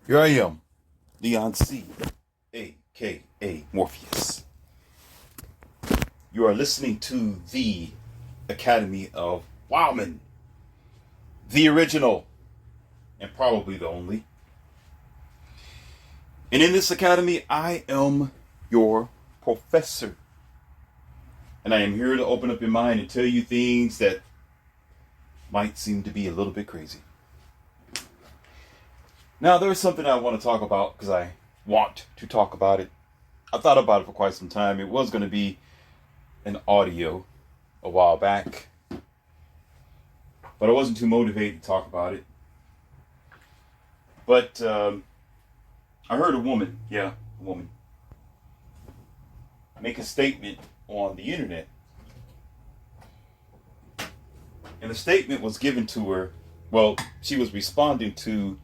Here I am, Leon C., a.k.a. Morpheus. You are listening to the Academy of Wowman, the original, and probably the only. And in this academy, I am your professor. And I am here to open up your mind and tell you things that might seem to be a little bit crazy. Now, there's something I want to talk about because I want to talk about it. I thought about it for quite some time. It was going to be an audio a while back, but I wasn't too motivated to talk about it. But I heard a woman, make a statement on the internet. And the statement was given to her, she was responding to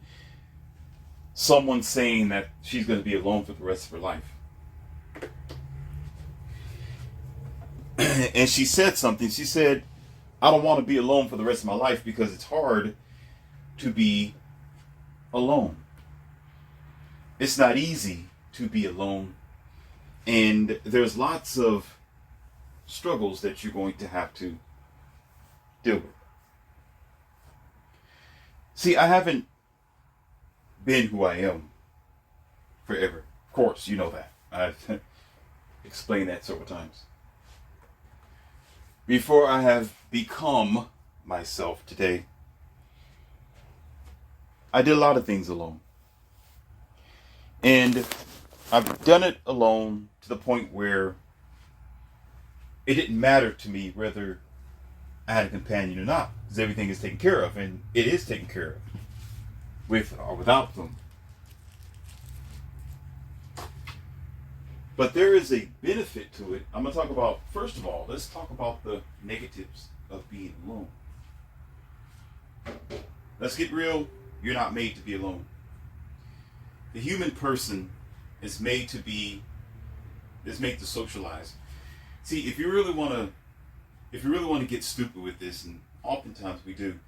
someone saying that she's going to be alone for the rest of her life. And she said something. She said, I don't want to be alone for the rest of my life because it's hard to be alone. It's not easy to be alone. And there's lots of struggles that you're going to have to deal with. See, I haven't been who I am forever. Of course, you know that. I've explained that several times. Before I have become myself today, I did a lot of things alone. And I've done it alone to the point where it didn't matter to me whether I had a companion or not, because everything is taken care of, and it is taken care of, with or without them. But there is a benefit to it. I'm going to talk about, first of all, let's talk about the negatives of being alone. Let's get real. You're not made to be alone. The human person is made to socialize. See, if you really want to get stupid with this, and oftentimes we do,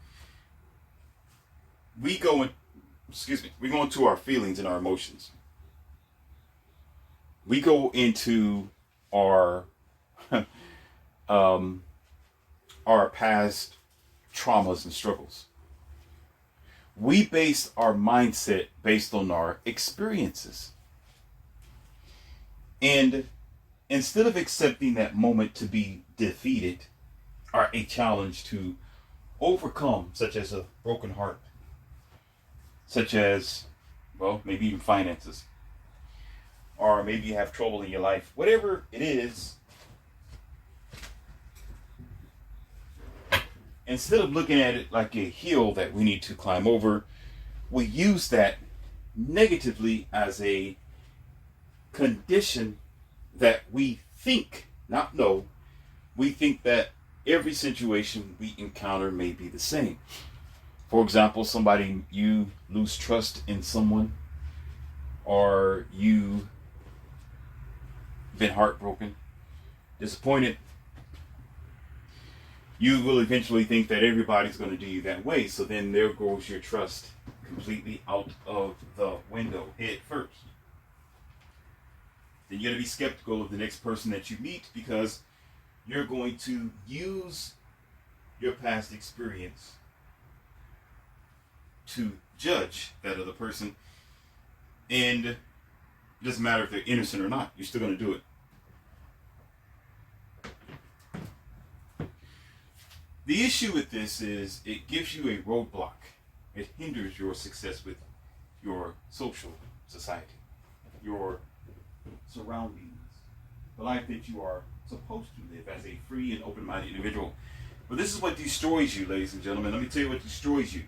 we go into our feelings and our emotions. We go into our past traumas and struggles. We base our mindset based on our experiences. And instead of accepting that moment to be defeated or a challenge to overcome, such as a broken heart, such as, maybe even finances, or maybe you have trouble in your life, whatever it is, instead of looking at it like a hill that we need to climb over, we use that negatively as a condition that we think, not know, we think that every situation we encounter may be the same. For example, you lose trust in someone, or you've been heartbroken, disappointed, you will eventually think that everybody's going to do you that way. So then there goes your trust completely out of the window, head first. Then you're going to be skeptical of the next person that you meet because you're going to use your past experience to judge that other person. And it doesn't matter if they're innocent or not, you're still going to do it. The issue with this is it gives you a roadblock. It hinders your success with your social society, your surroundings, the life that you are supposed to live as a free and open-minded individual. But this is what destroys you, ladies and gentlemen. Let me tell you what destroys you.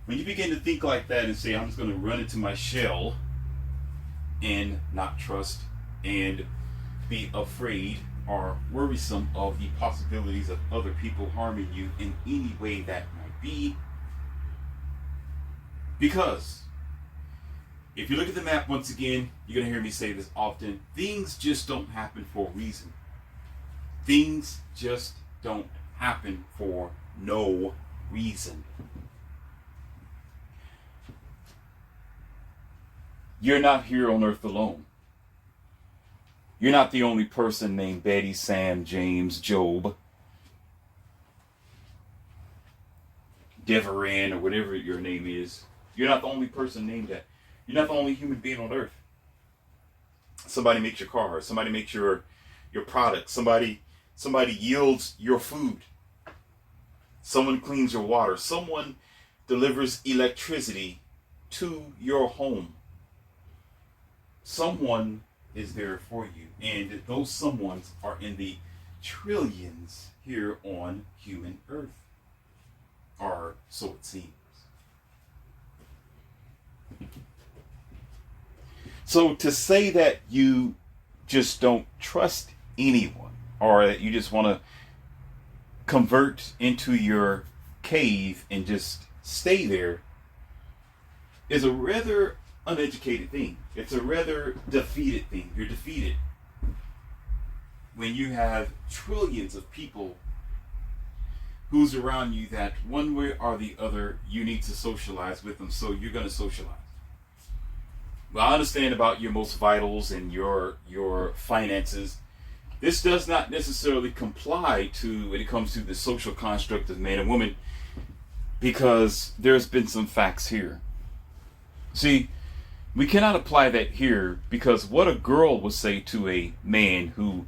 When you begin to think like that and say, I'm just going to run into my shell and not trust and be afraid or worrisome of the possibilities of other people harming you in any way that might be. Because if you look at the map once again, you're going to hear me say this often, things just don't happen for a reason. Things just don't happen for no reason. You're not here on earth alone. You're not the only person named Betty, Sam, James, Job, Deveran, or whatever your name is. You're not the only person named that. You're not the only human being on earth. Somebody makes your car. Somebody makes your product. Somebody yields your food. Someone cleans your water. Someone delivers electricity to your home. Someone is there for you. And those someones are in the trillions here on human earth. Or so it seems. So to say that you just don't trust anyone, or that you just want to convert into your cave and just stay there, is a rather uneducated thing. It's a rather defeated thing. You're defeated when you have trillions of people who's around you that one way or the other you need to socialize with them, so you're going to socialize. Well, I understand about your most vitals and your finances. This does not necessarily comply to when it comes to the social construct of man and woman, because there's been some facts here. See, we cannot apply that here, because what a girl would say to a man who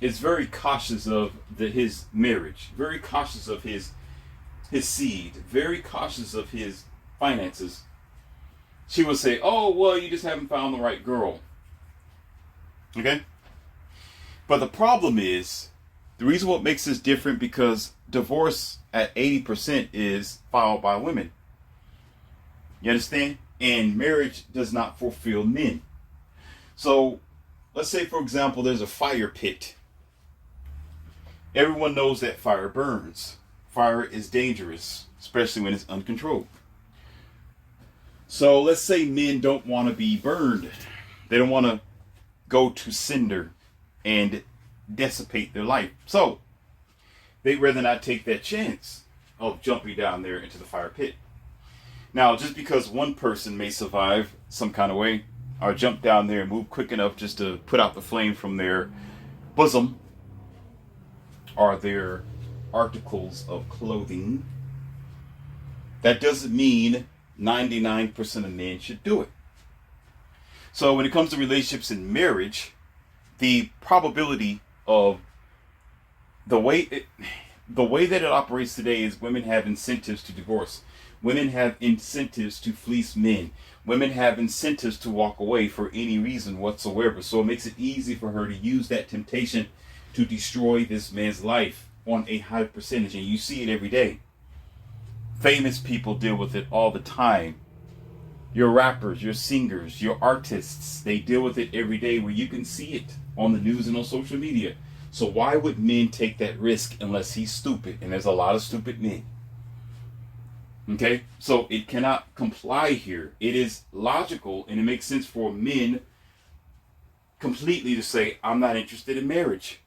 is very cautious of his marriage, very cautious of his seed, very cautious of his finances. She would say, oh, well, you just haven't found the right girl. Okay? But the problem is, the reason what makes this different, because divorce at 80% is filed by women. You understand? And marriage does not fulfill men. So, let's say, for example, there's a fire pit. Everyone knows that fire burns. Fire is dangerous, especially when it's uncontrolled. So let's say men don't want to be burned. They don't want to go to cinder and dissipate their life. So they'd rather not take that chance of jumping down there into the fire pit. Now, just because one person may survive some kind of way, or jump down there and move quick enough just to put out the flame from their bosom or their articles of clothing, that doesn't mean 99% of men should do it. So when it comes to relationships and marriage, the probability of the way that it operates today is women have incentives to divorce. Women have incentives to fleece men. Women have incentives to walk away for any reason whatsoever. So it makes it easy for her to use that temptation to destroy this man's life on a high percentage. And you see it every day. Famous people deal with it all the time. Your rappers, your singers, your artists, they deal with it every day, where you can see it on the news and on social media. So why would men take that risk unless he's stupid? And there's a lot of stupid men. Okay? So it cannot comply here. It is logical, and it makes sense for men completely to say, I'm not interested in marriage.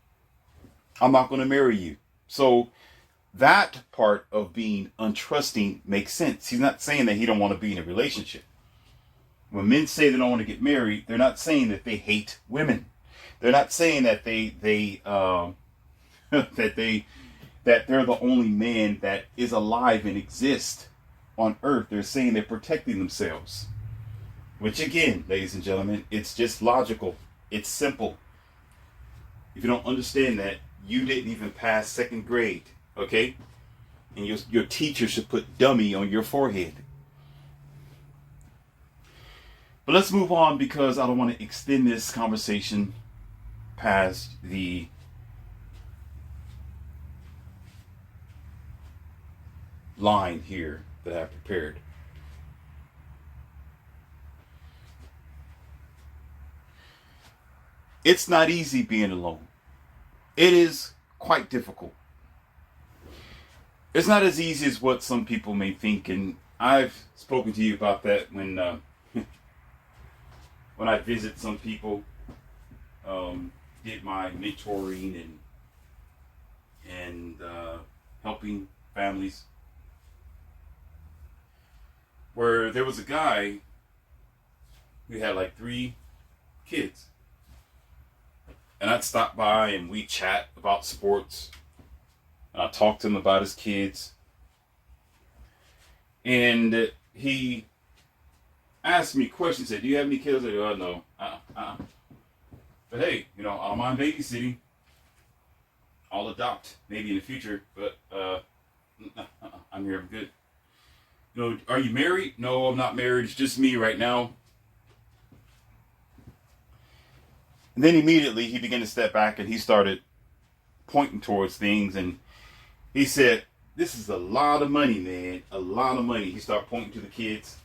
I'm not going to marry you. So that part of being untrusting makes sense. He's not saying that he don't want to be in a relationship. When men say they don't want to get married, they're not saying that they hate women. They're not saying that that they're the only man that is alive and exists on earth. They're saying they're protecting themselves. Which again, ladies and gentlemen, it's just logical. It's simple. If you don't understand that, you didn't even pass second grade, okay? And your teacher should put dummy on your forehead. But let's move on, because I don't want to extend this conversation past the line here that I prepared. It's not easy being alone. It is quite difficult. It's not as easy as what some people may think, and I've spoken to you about that when I visit some people, did my mentoring and helping families, where there was a guy who had like 3 kids. And I'd stop by and we chat about sports. And I talked to him about his kids. And he asked me questions. He said, "Do you have any kids?" I said, "Oh, no. But hey, I don't mind babysitting. I'll adopt maybe in the future, but I'm here. I'm good. Are you married?" "No, I'm not married. It's just me right now." And then immediately he began to step back and he started pointing towards things. And he said, "This is a lot of money, man. A lot of money." He started pointing to the kids.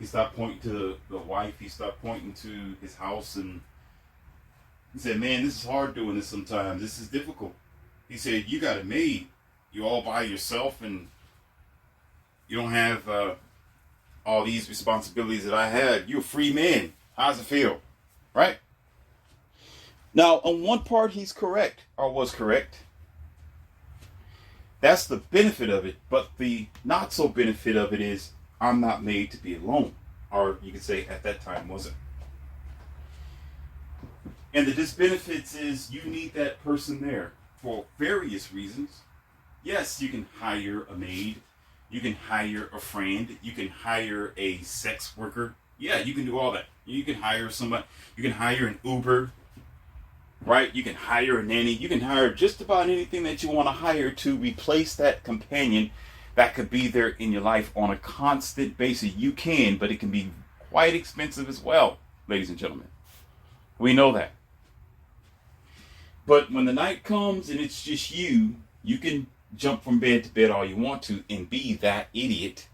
He started pointing to the wife. He started pointing to his house. And he said, "Man, this is hard doing this sometimes. This is difficult." He said, "You got it made. You're all by yourself and you don't have all these responsibilities that I had. You're a free man. How's it feel?" Right? Now, on one part, he's correct, or was correct. That's the benefit of it. But the not so benefit of it is I'm not made to be alone. Or you could say at that time wasn't. And the disbenefits is you need that person there for various reasons. Yes, you can hire a maid. You can hire a friend. You can hire a sex worker. Yeah, you can do all that. You can hire somebody. You can hire an Uber. Right? You can hire a nanny. You can hire just about anything that you want to hire to replace that companion that could be there in your life on a constant basis. You can, but it can be quite expensive as well, ladies and gentlemen. We know that. But when the night comes and it's just you can jump from bed to bed all you want to and be that idiot.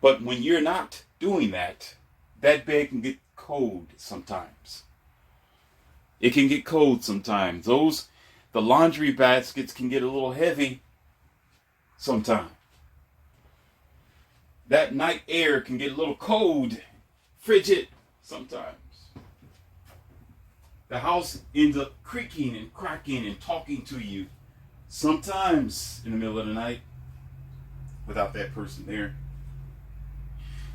But when you're not doing that, that bed can get cold sometimes. It can get cold sometimes. The laundry baskets can get a little heavy sometimes. That night air can get a little cold, frigid sometimes. The house ends up creaking and cracking and talking to you sometimes in the middle of the night without that person there.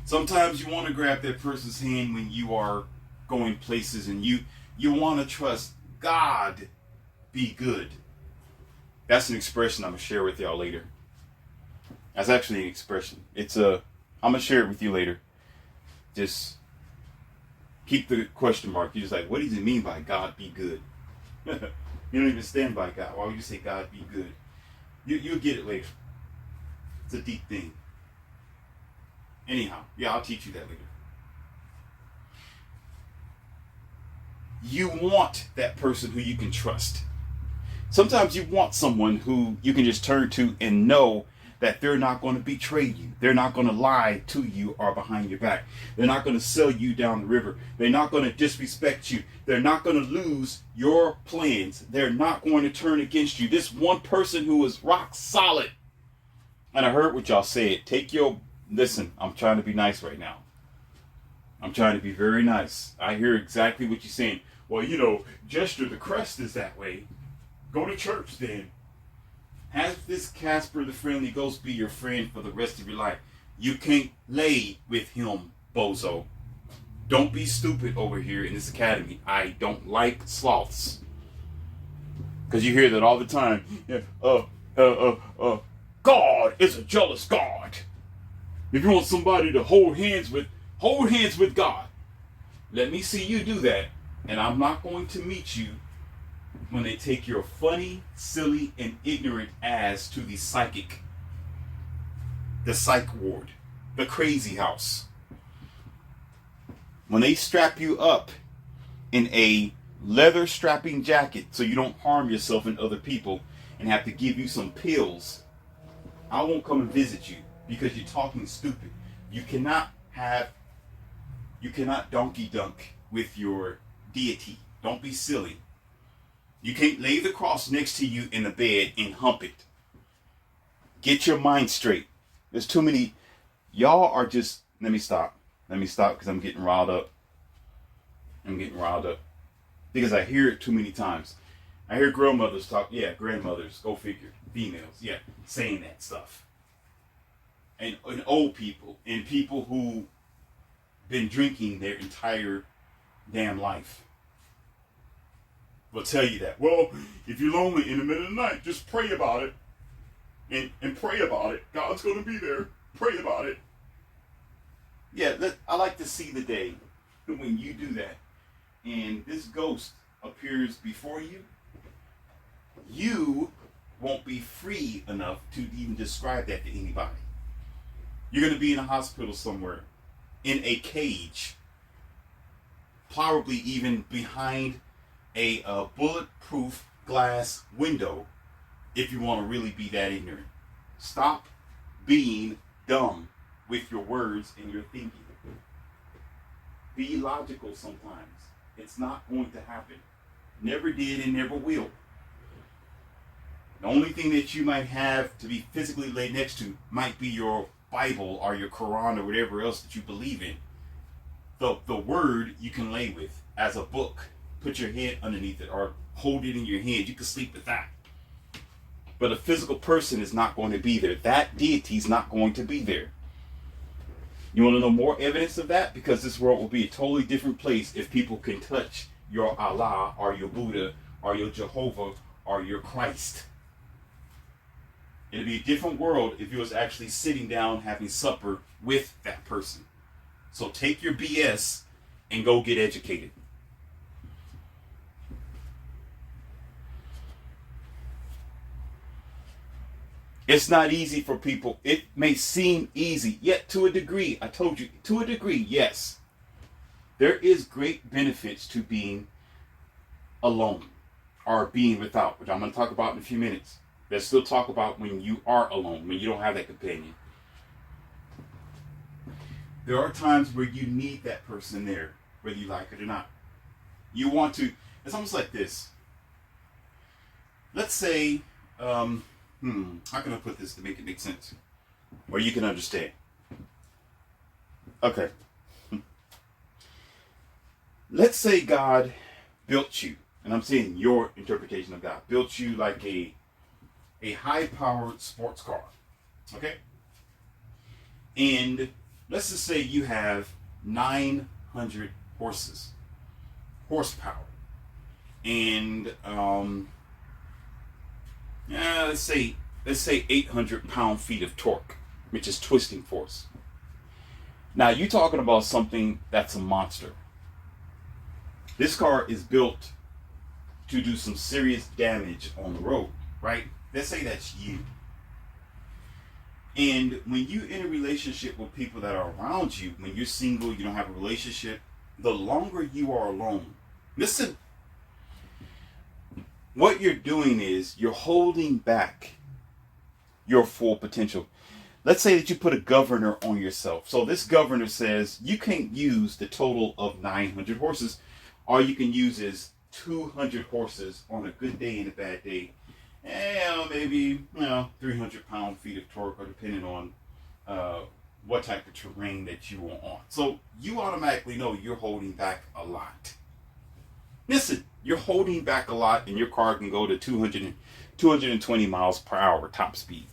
Sometimes you want to grab that person's hand when you are going places and you want to trust God be good. That's an expression I'm going to share with y'all later. That's actually an expression. I'm going to share it with you later. Just keep the question mark. You're just like, what does it mean by God be good? You don't even stand by God. Why would you say God be good? You'll get it later. It's a deep thing. Anyhow, yeah, I'll teach you that later. You want that person who you can trust. Sometimes you want someone who you can just turn to and know that they're not going to betray you. They're not going to lie to you or behind your back. They're not going to sell you down the river. They're not going to disrespect you. They're not going to lose your plans. They're not going to turn against you. This one person who is rock solid. And I heard what y'all said. Listen, I'm trying to be nice right now. I'm trying to be very nice. I hear exactly what you're saying. Well, Jester the Crest is that way. Go to church then. Have this Casper the Friendly Ghost be your friend for the rest of your life. You can't lay with him, bozo. Don't be stupid over here in this academy. I don't like sloths. Because you hear that all the time. God is a jealous God. If you want somebody to hold hands with God. Let me see you do that. And I'm not going to meet you when they take your funny, silly, and ignorant ass to the psych ward, the crazy house. When they strap you up in a leather strapping jacket so you don't harm yourself and other people and have to give you some pills, I won't come and visit you because you're talking stupid. You cannot donkey dunk with your deity. Don't be silly. You can't lay the cross next to you in the bed and hump it. Get your mind straight. There's too many. Y'all are just. Let me stop because I'm getting riled up. Because I hear it too many times. I hear grandmothers talk. Yeah, grandmothers. Go figure. Females. Yeah, saying that stuff. and old people and people who been drinking their entire damn life will tell you that. Well, if you're lonely in the middle of the night, just pray about it. And pray about it. God's going to be there. Pray about it. Yeah, I like to see the day when you do that and this ghost appears before you. You won't be free enough to even describe that to anybody. You're going to be in a hospital somewhere, in a cage, probably even behind a bulletproof glass window, if you want to really be that ignorant. Stop being dumb with your words and your thinking. Be logical sometimes. It's not going to happen. Never did and never will. The only thing that you might have to be physically laid next to might be your Bible or your Quran or whatever else that you believe in. The word you can lay with as a book. Put your head underneath it or hold it in your hand. You can sleep with that. But a physical person is not going to be there. That deity is not going to be there. You want to know more evidence of that? Because this world will be a totally different place if people can touch your Allah or your Buddha or your Jehovah or your Christ. It'll be a different world if you was actually sitting down having supper with that person. So take your BS and go get educated. It's not easy for people. It may seem easy, yet to a degree, I told you, to a degree, yes. There is great benefits to being alone or being without, which I'm going to talk about in a few minutes. Let's still talk about when you are alone, when you don't have that companion. There are times where you need that person there, whether you like it or not. You want to, it's almost like this. Let's say, how can I put this to make it make sense? Where you can understand. Okay. Let's say God built you, and I'm saying your interpretation of God, built you like a high-powered sports car. Okay? And let's just say you have 900 horsepower. And let's say 800 pound-feet of torque, which is twisting force. Now you're talking about something that's a monster. This car is built to do some serious damage on the road, right? Let's say that's you. And when you in a relationship with people that are around you, when you're single, you don't have a relationship, the longer you are alone, listen, what you're doing is you're holding back your full potential. Let's say that you put a governor on yourself. So this governor says you can't use the total of 900 horses. All you can use is 200 horses on a good day and a bad day. And maybe 300 pound-feet of torque, or depending on what type of terrain that you are on. So you automatically know you're holding back a lot. Listen, you're holding back a lot, and your car can go to 220 miles per hour top speed.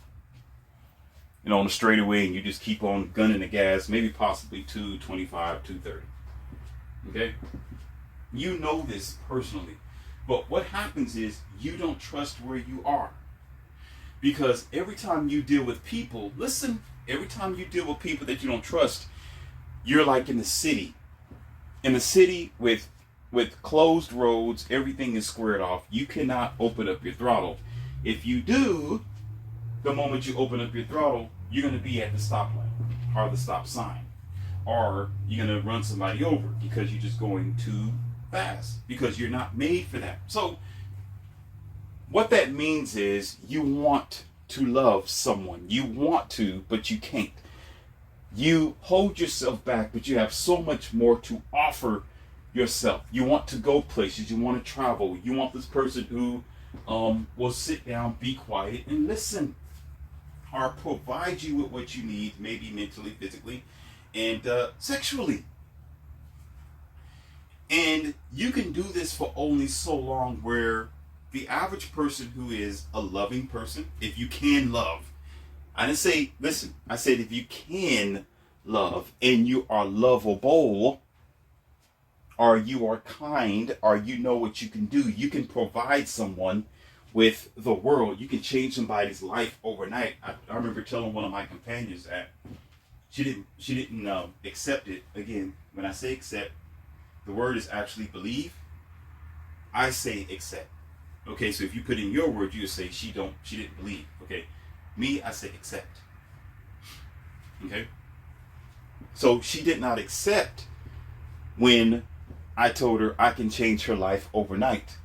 On the straightaway, and you just keep on gunning the gas, maybe possibly 225, 230. Okay? You know this personally. But what happens is you don't trust where you are. Because every time you deal with people, listen, every time you deal with people that you don't trust, you're like in the city. In the city with closed roads, everything is squared off. You cannot open up your throttle. If you do, the moment you open up your throttle, you're going to be at the stoplight or the stop sign. Or you're going to run somebody over because you're just going too fast, because you're not made for that. So what that means is you want to love someone. You want to, but you can't. You hold yourself back, but you have so much more to offer yourself. You want to go places. You want to travel. You want this person who will sit down, be quiet, and listen, or provide you with what you need, maybe mentally, physically, and sexually. And you can do this for only so long, where the average person who is a loving person, if you can love, I didn't say, listen, I said if you can love and you are lovable, or you are kind, or you know what you can do, you can provide someone with the world. You can change somebody's life overnight. I remember telling one of my companions that she didn't accept it. Again, when I say accept, the word is actually believe. I say accept. Okay, so if you put in your word, you would say she didn't believe. Okay, me, I say accept. Okay, so she did not accept when I told her I can change her life overnight.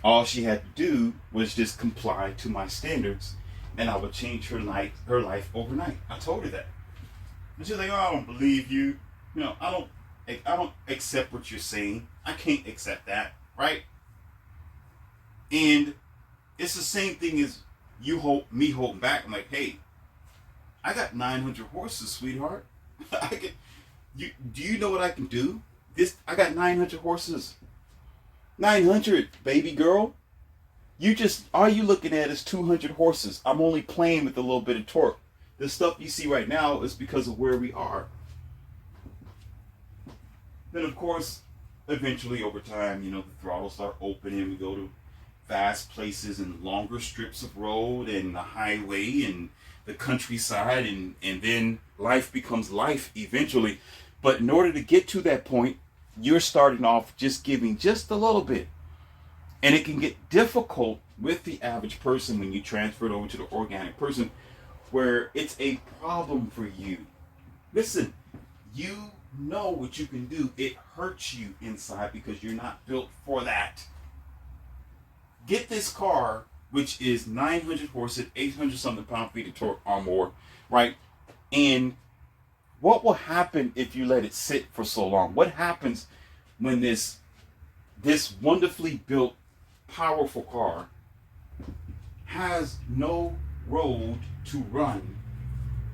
All she had to do was just comply to my standards, and I would change her life overnight. I told her that. And she's like, "Oh, I don't believe you. You know, I don't accept what you're saying. I can't accept that, right?" And it's the same thing as me holding back. I'm like, "Hey, I got 900 horses, sweetheart. Do you know what I can do? I got 900 horses. 900, baby girl. All you looking at is 200 horses. I'm only playing with a little bit of torque. The stuff you see right now is because of where we are." Then, of course, eventually over time, the throttles start opening. We go to vast places and longer strips of road and the highway and the countryside, and then life becomes life eventually. But in order to get to that point, you're starting off just giving just a little bit. And it can get difficult with the average person when you transfer it over to the organic person, where it's a problem for you. Listen, you know what you can do. It hurts you inside because you're not built for that. Get this car, which is 900 horses, 800 something pound-feet of torque or more, right? And what will happen if you let it sit for so long? What happens when this wonderfully built, powerful car has no road to run?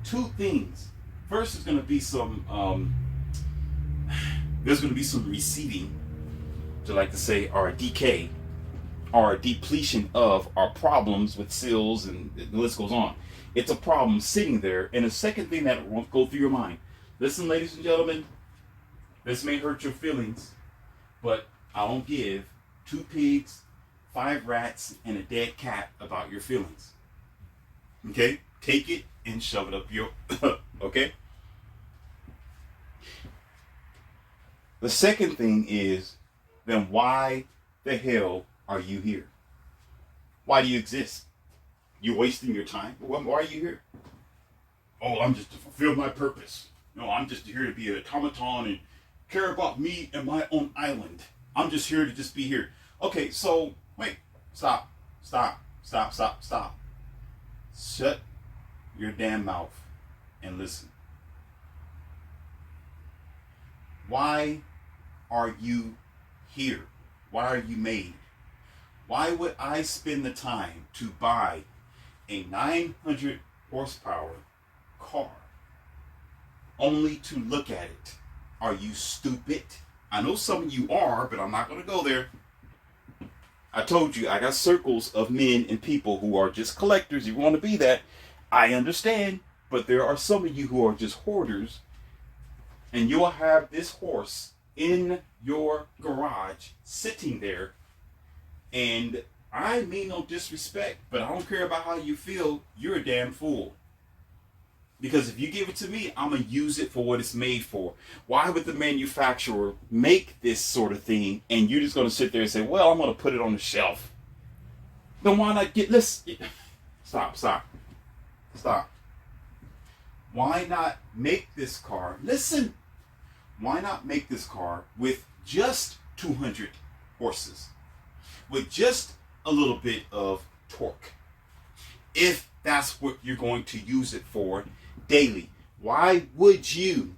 Two things. First, there's going to be some receding, to like to say, or a decay, or a depletion of our problems with seals, and the list goes on. It's a problem sitting there. And the second thing that won't go through your mind, listen, ladies and gentlemen, this may hurt your feelings, but I don't give 2 pigs, 5 rats, and a dead cat about your feelings. Okay? Take it and shove it up your... Okay? The second thing is, then why the hell are you here? Why do you exist? You wasting your time? Why are you here? Oh, I'm just to fulfill my purpose. No, I'm just here to be an automaton and care about me and my own island. I'm just here to just be here. Okay, so wait, stop. Shut your damn mouth and listen. Why are you here? Why are you made? Why would I spend the time to buy a 900 horsepower car only to look at it? Are you stupid? I know some of you are, but I'm not going to go there. I told you, I got circles of men and people who are just collectors. You want to be that. I understand. But there are some of you who are just hoarders. And you'll have this horse in your garage sitting there. And I mean no disrespect, but I don't care about how you feel. You're a damn fool. Because if you give it to me, I'm going to use it for what it's made for. Why would the manufacturer make this sort of thing and you're just going to sit there and say, well, I'm going to put it on the shelf? Then why not Stop. Why not make this car, listen, why not make this car with just 200 horses? With just a little bit of torque? If that's what you're going to use it for daily. Why would you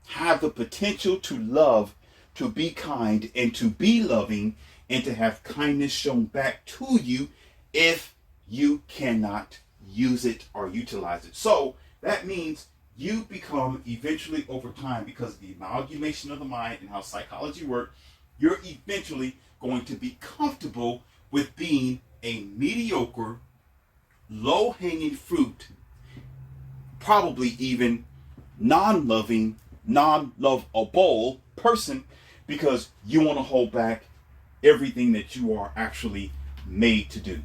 have the potential to love, to be kind, and to be loving, and to have kindness shown back to you if you cannot use it or utilize it? So that means you become eventually over time, because of the amalgamation of the mind and how psychology works, you're eventually going to be comfortable with being a mediocre, low-hanging fruit, probably even non-loving, non-lovable person, because you want to hold back everything that you are actually made to do.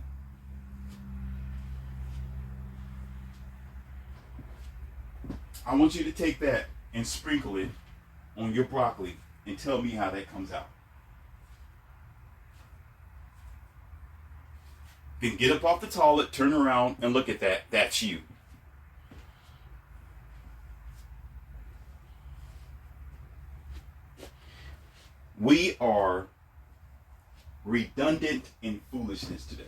I want you to take that and sprinkle it on your broccoli and tell me how that comes out. Then get up off the toilet, turn around, and look at that. That's you. We are redundant in foolishness today.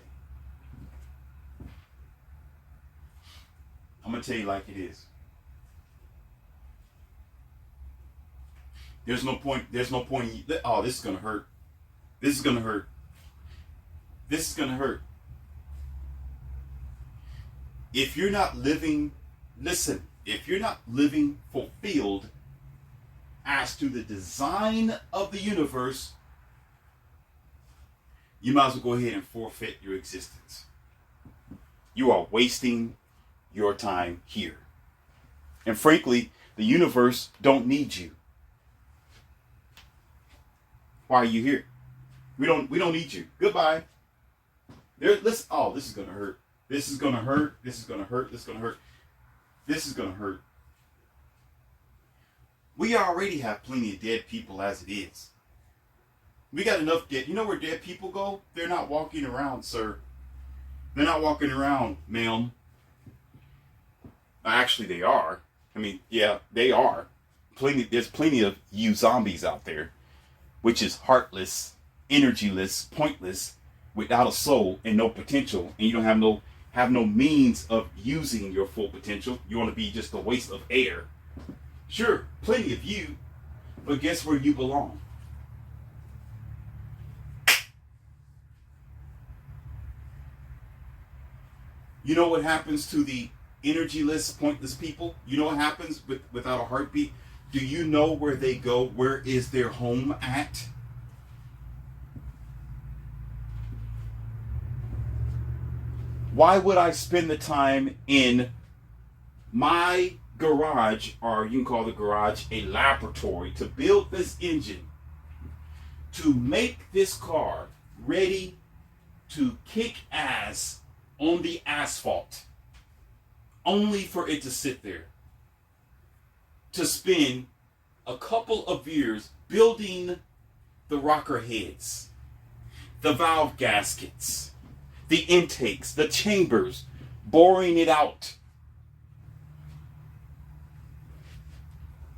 I'm going to tell you like it is. There's no point. Oh, this is going to hurt. This is going to hurt. This is going to hurt. If you're not living, listen, if you're not living fulfilled as to the design of the universe, you might as well go ahead and forfeit your existence. You are wasting your time here. And frankly, the universe don't need you. Why are you here? We don't need you. Goodbye. This is gonna hurt. This is gonna hurt. This is gonna hurt. This is gonna hurt. This is gonna hurt. We already have plenty of dead people as it is. We got enough dead. You know where dead people go? They're not walking around, sir. They're not walking around, ma'am. Actually, they are. I mean, yeah, they are. There's plenty of you zombies out there, which is heartless, energyless, pointless, without a soul and no potential, and you don't have no means of using your full potential. You want to be just a waste of air. Sure, plenty of you, but guess where you belong? You know what happens to the energyless, pointless people? You know what happens without a heartbeat? Do you know where they go? Where is their home at? Why would I spend the time in my garage, or you can call the garage a laboratory, to build this engine, to make this car ready to kick ass on the asphalt, only for it to sit there, to spend a couple of years building the rocker heads, the valve gaskets, the intakes, the chambers, boring it out,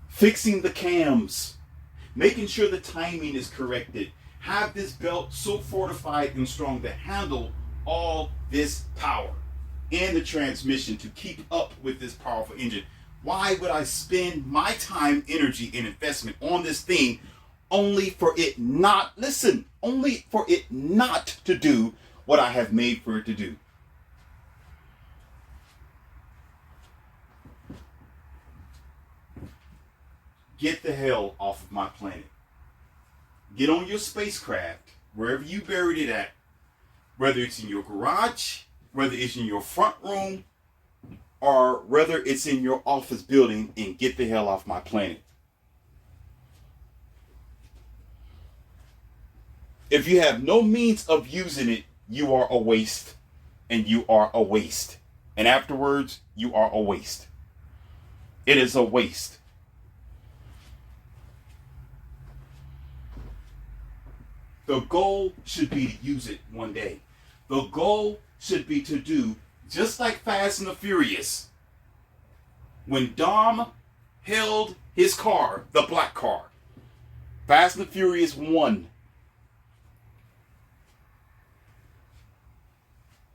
fixing the cams, making sure the timing is corrected, have this belt so fortified and strong to handle all this power and the transmission to keep up with this powerful engine. Why would I spend my time, energy, and investment on this thing only for it not to do what I have made for it to do? Get the hell off of my planet. Get on your spacecraft, wherever you buried it at, whether it's in your garage, whether it's in your front room, or whether it's in your office building, and get the hell off my planet. If you have no means of using it, you are a waste, and you are a waste. And afterwards, you are a waste. It is a waste. The goal should be to use it one day. The goal should be to do just like Fast and the Furious. When Dom held his car, the black car, Fast and the Furious 1.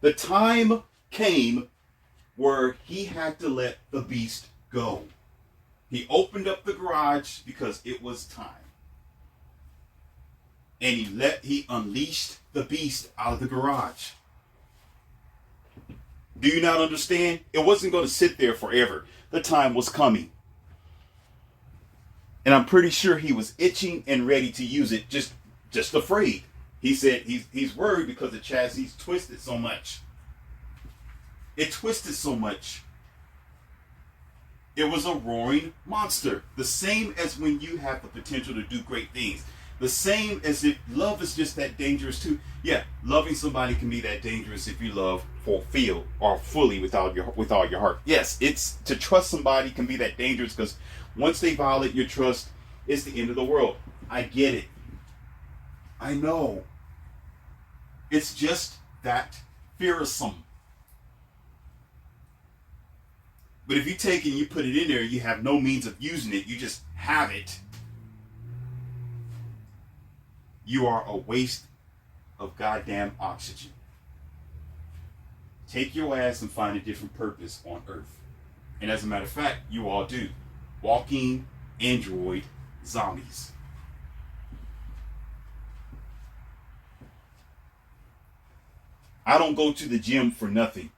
The time came where he had to let the beast go. He opened up the garage because it was time. And he unleashed the beast out of the garage. Do you not understand? It wasn't going to sit there forever. The time was coming. And I'm pretty sure he was itching and ready to use it, just afraid. He said he's worried because the chassis twisted so much. It twisted so much. It was a roaring monster. The same as when you have the potential to do great things. The same as if love is just that dangerous too. Yeah, loving somebody can be that dangerous if you love fully with all your heart. Yes, it's to trust somebody can be that dangerous because once they violate your trust, it's the end of the world. I get it. I know. It's just that fearsome. But if you take it and you put it in there, you have no means of using it. You just have it. You are a waste of goddamn oxygen. Take your ass and find a different purpose on Earth. And as a matter of fact, you all do. Walking android zombies. I don't go to the gym for nothing.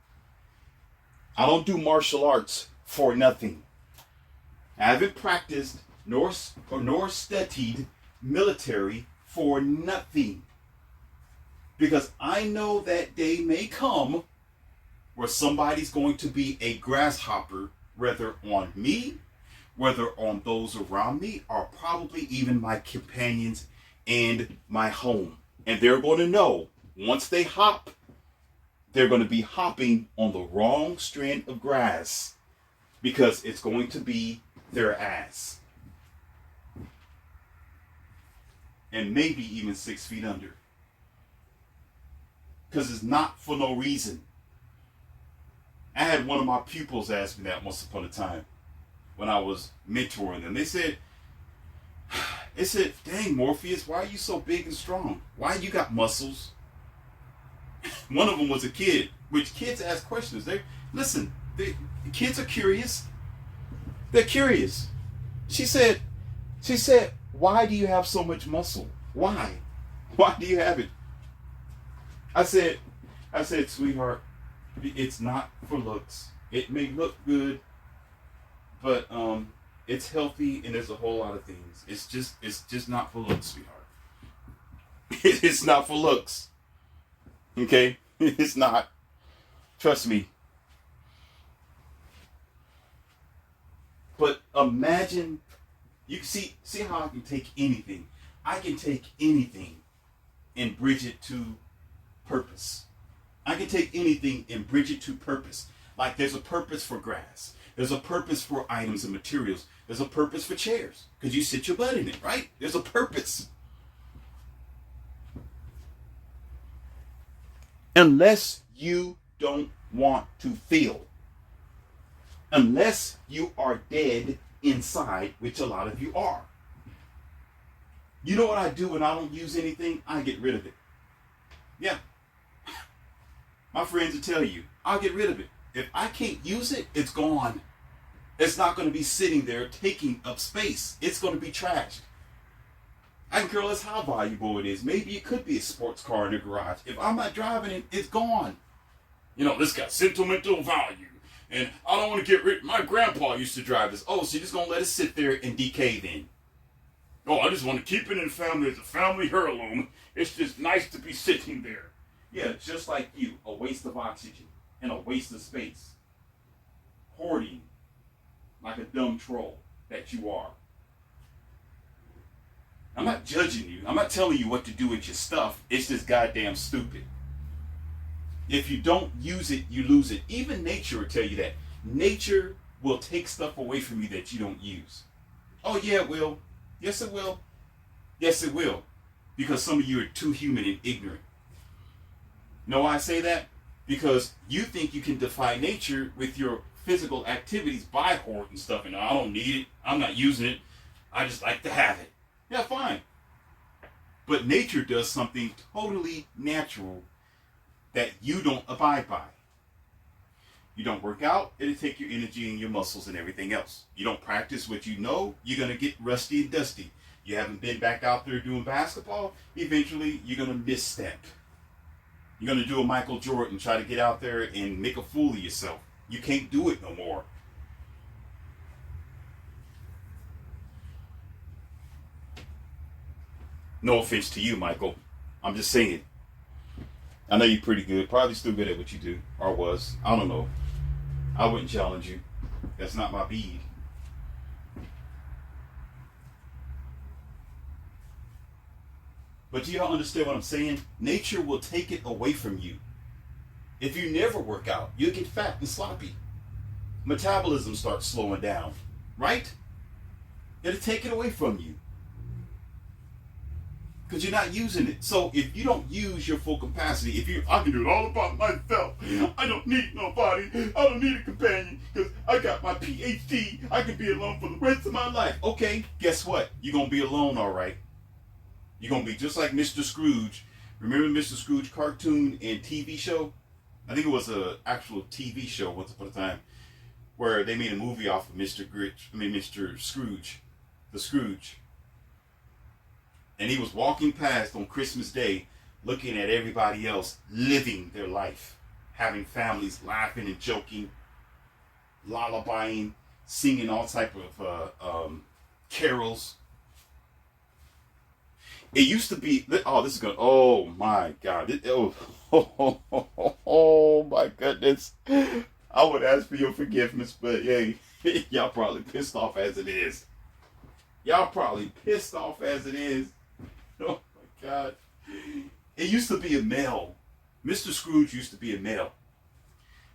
I don't do martial arts for nothing. I haven't practiced nor studied military for nothing. Because I know that day may come where somebody's going to be a grasshopper, whether on me, whether on those around me, or probably even my companions and my home. And they're going to know, once they hop, they're going to be hopping on the wrong strand of grass because it's going to be their ass. And maybe even 6 feet under. Because it's not for no reason. I had one of my pupils ask me that once upon a time when I was mentoring them. They said, dang, Morpheus, why are you so big and strong? Why you got muscles? One of them was a kid, which kids ask questions. Kids are curious. They're curious. She said, why do you have so much muscle? Why? Why do you have it? I said, sweetheart, it's not for looks. It may look good, but it's healthy and there's a whole lot of things. It's just not for looks, sweetheart. It's not for looks. Okay? It's not. Trust me. But imagine, you see how I can take anything. I can take anything and bridge it to purpose. I can take anything and bridge it to purpose. Like there's a purpose for grass. There's a purpose for items and materials. There's a purpose for chairs. Because you sit your butt in it, right? There's a purpose. Unless you don't want to feel. Unless you are dead inside, which a lot of you are. You know what I do when I don't use anything? I get rid of it. Yeah. My friends will tell you, I'll get rid of it. If I can't use it, it's gone. It's not going to be sitting there taking up space. It's going to be trashed. I can care less how valuable it is. Maybe it could be a sports car in the garage. If I'm not driving it, it's gone. You know, this got sentimental value. And I don't want to get rid. My grandpa used to drive this. Oh, so you're just going to let it sit there and decay then? Oh, I just want to keep it in the family as a family heirloom. It's just nice to be sitting there. Yeah, just like you. A waste of oxygen and a waste of space. Hoarding like a dumb troll that you are. I'm not judging you. I'm not telling you what to do with your stuff. It's just goddamn stupid. If you don't use it, you lose it. Even nature will tell you that. Nature will take stuff away from you that you don't use. Oh yeah, it will. Yes, it will. Yes, it will. Because some of you are too human and ignorant. Know why I say that? Because you think you can defy nature with your physical activities by hoarding stuff. And I don't need it. I'm not using it. I just like to have it. Yeah, fine. But nature does something totally natural that you don't abide by. You don't work out, it'll take your energy and your muscles and everything else. You don't practice what you know, you're going to get rusty and dusty. You haven't been back out there doing basketball, eventually you're going to misstep. You're going to do a Michael Jordan, try to get out there and make a fool of yourself. You can't do it no more. No offense to you, Michael. I'm just saying. I know you're pretty good. Probably still good at what you do, or was. I don't know. I wouldn't challenge you. That's not my bead. But do y'all understand what I'm saying? Nature will take it away from you. If you never work out, you'll get fat and sloppy. Metabolism starts slowing down, right? It'll take it away from you because you're not using it. So if you don't use your full capacity, I can do it all about myself. I don't need nobody. I don't need a companion because I got my PhD. I can be alone for the rest of my life. Okay, guess what? You're going to be alone, all right. You're going to be just like Mr. Scrooge. Remember Mr. Scrooge cartoon and TV show? I think it was an actual TV show once upon a time where they made a movie off of Mr. Scrooge, the Scrooge. And he was walking past on Christmas Day looking at everybody else living their life, having families, laughing and joking, lullabying, singing all type of carols. It used to be, this is good. Oh my God. Oh my goodness. I would ask for your forgiveness, but hey, y'all probably pissed off as it is. Oh my God. It used to be a male. Mr. Scrooge used to be a male.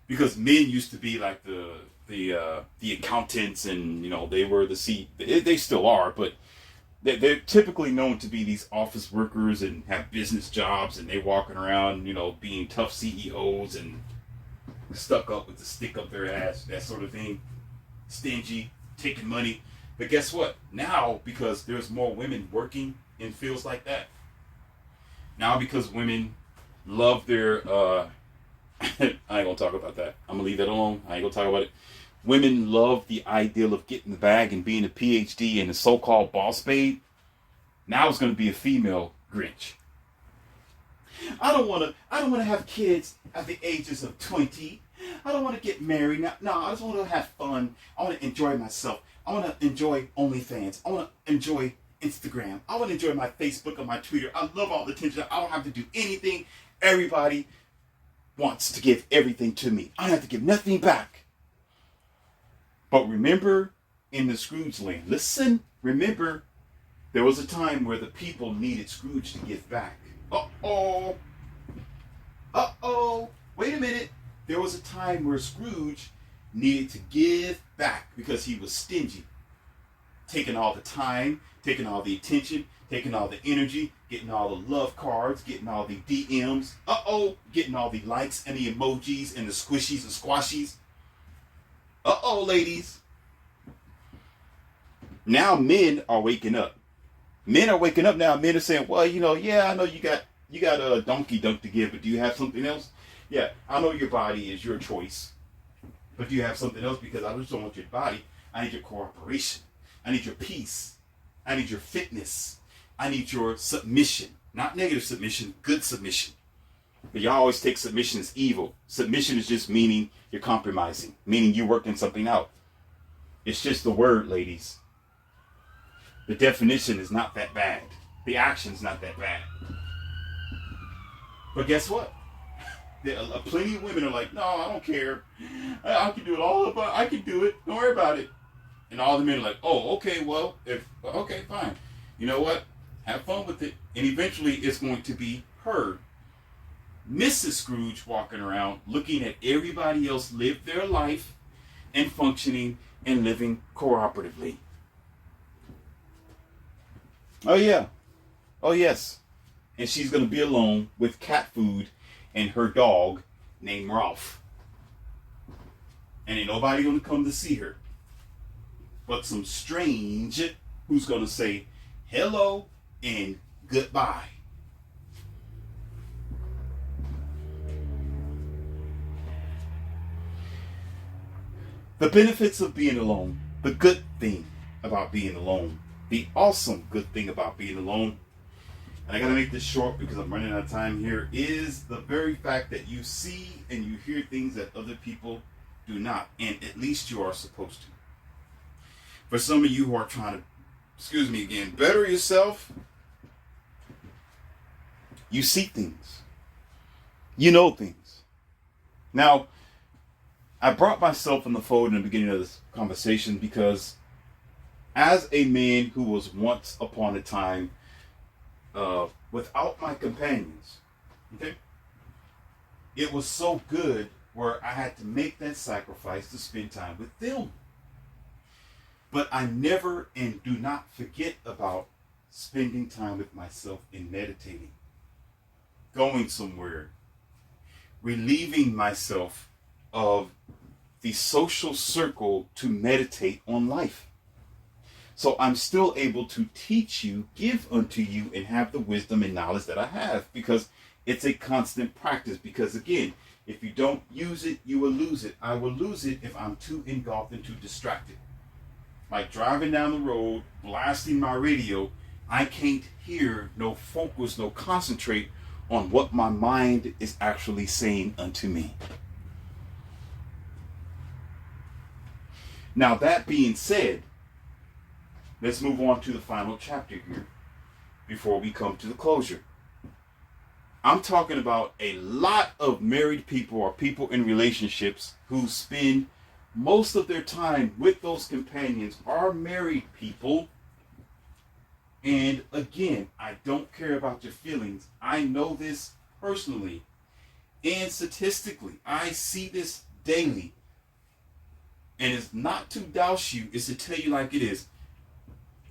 Because men used to be like the accountants and, they were they still are, but they're typically known to be these office workers and have business jobs, and they're walking around, being tough CEOs and stuck up with the stick up their ass, that sort of thing. Stingy, taking money. But guess what? Now, because there's more women working in fields like that, now because women love their, I ain't gonna talk about that. I'm gonna leave that alone. I ain't gonna talk about it. Women love the ideal of getting the bag and being a PhD and a so-called boss babe. Now it's gonna be a female Grinch. I don't wanna have kids at the ages of 20. I don't want to get married. No, I just want to have fun. I want to enjoy myself. I want to enjoy OnlyFans. I want to enjoy Instagram. I want to enjoy my Facebook and my Twitter. I love all the attention. I don't have to do anything. Everybody wants to give everything to me. I don't have to give nothing back. But remember, in the Scrooge land, remember, there was a time where the people needed Scrooge to give back. Uh-oh. Wait a minute. There was a time where Scrooge needed to give back because he was stingy. Taking all the time, taking all the attention, taking all the energy, getting all the love cards, getting all the DMs. Getting all the likes and the emojis and the squishies and squashies. Ladies. Now men are waking up. Men are waking up now. Men are saying, well, I know you got a donkey dunk to give, but do you have something else? Yeah, I know your body is your choice, but do you have something else? Because I just don't want your body. I need your cooperation. I need your peace. I need your fitness. I need your submission. Not negative submission, good submission. But y'all always take submission as evil. Submission is just meaning you're compromising, meaning you're working something out. It's just the word, ladies. The definition is not that bad. The action's not that bad. But guess what? Plenty of women are like, no, I don't care. I can do it all. I can do it. Don't worry about it. And all the men are like, oh, okay, well, okay, fine. You know what? Have fun with it. And eventually it's going to be her, Mrs. Scrooge, walking around looking at everybody else live their life and functioning and living cooperatively. Oh, yeah. Oh, yes. And she's going to be alone with cat food and her dog named Ralph. And ain't nobody going to come to see her. But some strange who's going to say hello and goodbye. The benefits of being alone. The good thing about being alone. The awesome good thing about being alone. And I gotta make this short because I'm running out of time here, is the very fact that you see and you hear things that other people do not, and at least you are supposed to. For some of you who are trying to, better yourself, you see things. You know things. Now, I brought myself in the fold in the beginning of this conversation because as a man who was once upon a time without my companions, okay, it was so good where I had to make that sacrifice to spend time with them. But I never and do not forget about spending time with myself in meditating, going somewhere, relieving myself of the social circle to meditate on life. So I'm still able to teach you, give unto you, and have the wisdom and knowledge that I have, because it's a constant practice. Because again, if you don't use it, you will lose it. I will lose it if I'm too engulfed and too distracted. Like driving down the road, blasting my radio, I can't hear, no focus, no concentrate on what my mind is actually saying unto me. Now that being said, let's move on to the final chapter here before we come to the closure. I'm talking about a lot of married people or people in relationships who spend most of their time with those companions are married people. And again, I don't care about your feelings. I know this personally and statistically. I see this daily. And it's not to douse you, it's to tell you like it is.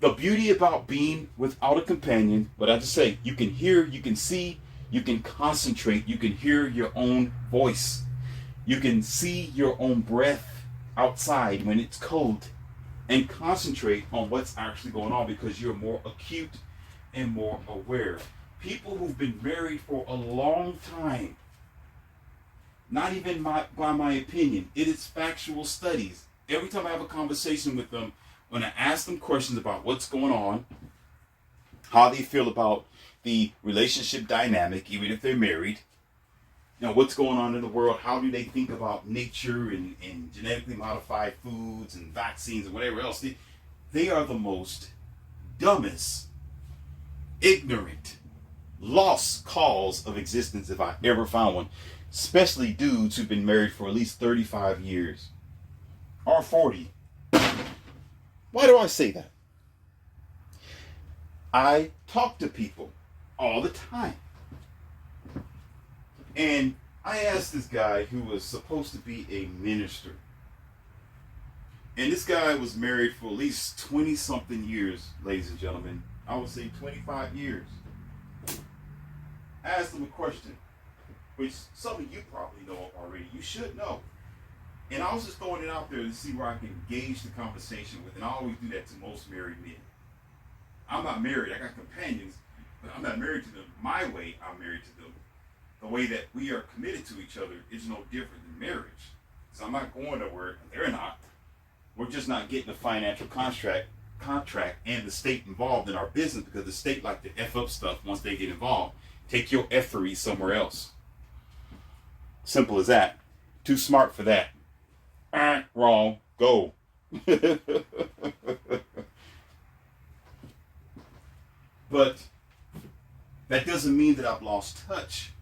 The beauty about being without a companion, but I just say, you can hear, you can see, you can concentrate, you can hear your own voice. You can see your own breath outside when it's cold and concentrate on what's actually going on because you're more acute and more aware. People who've been married for a long time, not even by my opinion, it is factual studies. Every time I have a conversation with them, when I ask them questions about what's going on, how they feel about the relationship dynamic, even if they're married, you know, what's going on in the world, how do they think about nature and genetically modified foods and vaccines and whatever else, they are the most dumbest, ignorant, lost cause of existence if I ever found one. Especially dudes who've been married for at least 35 years or 40. Why do I say that? I talk to people all the time. And I asked this guy who was supposed to be a minister. And this guy was married for at least 20 something years, ladies and gentlemen. I would say 25 years. I asked him a question, which some of you probably know already. You should know. And I was just throwing it out there to see where I can gauge the conversation with. And I always do that to most married men. I'm not married. I got companions, but I'm not married to them my way. I'm married to them. The way that we are committed to each other is no different than marriage. So I'm not going to work, and they're not. We're just not getting a financial contract and the state involved in our business because the state like to F up stuff once they get involved. Take your effery somewhere else. Simple as that. Too smart for that. Wrong. Go. But that doesn't mean that I've lost touch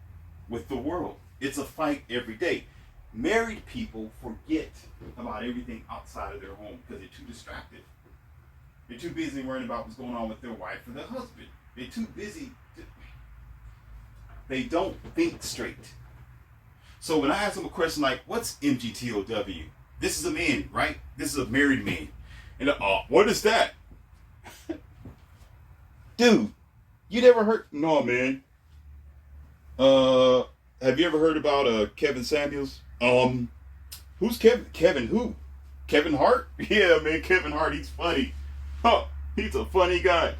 with the world. It's a fight every day. Married people forget about everything outside of their home because they're too distracted. They're too busy worrying about what's going on with their wife or their husband. They're too busy. They don't think straight. So when I ask them a question like, what's MGTOW? This is a man, right? This is a married man. And what is that? Dude, you never heard? No, man. Have you ever heard about Kevin Samuels? Who's Kevin? Kevin who? Kevin Hart? Yeah, man, Kevin Hart, he's funny. Huh, he's a funny guy.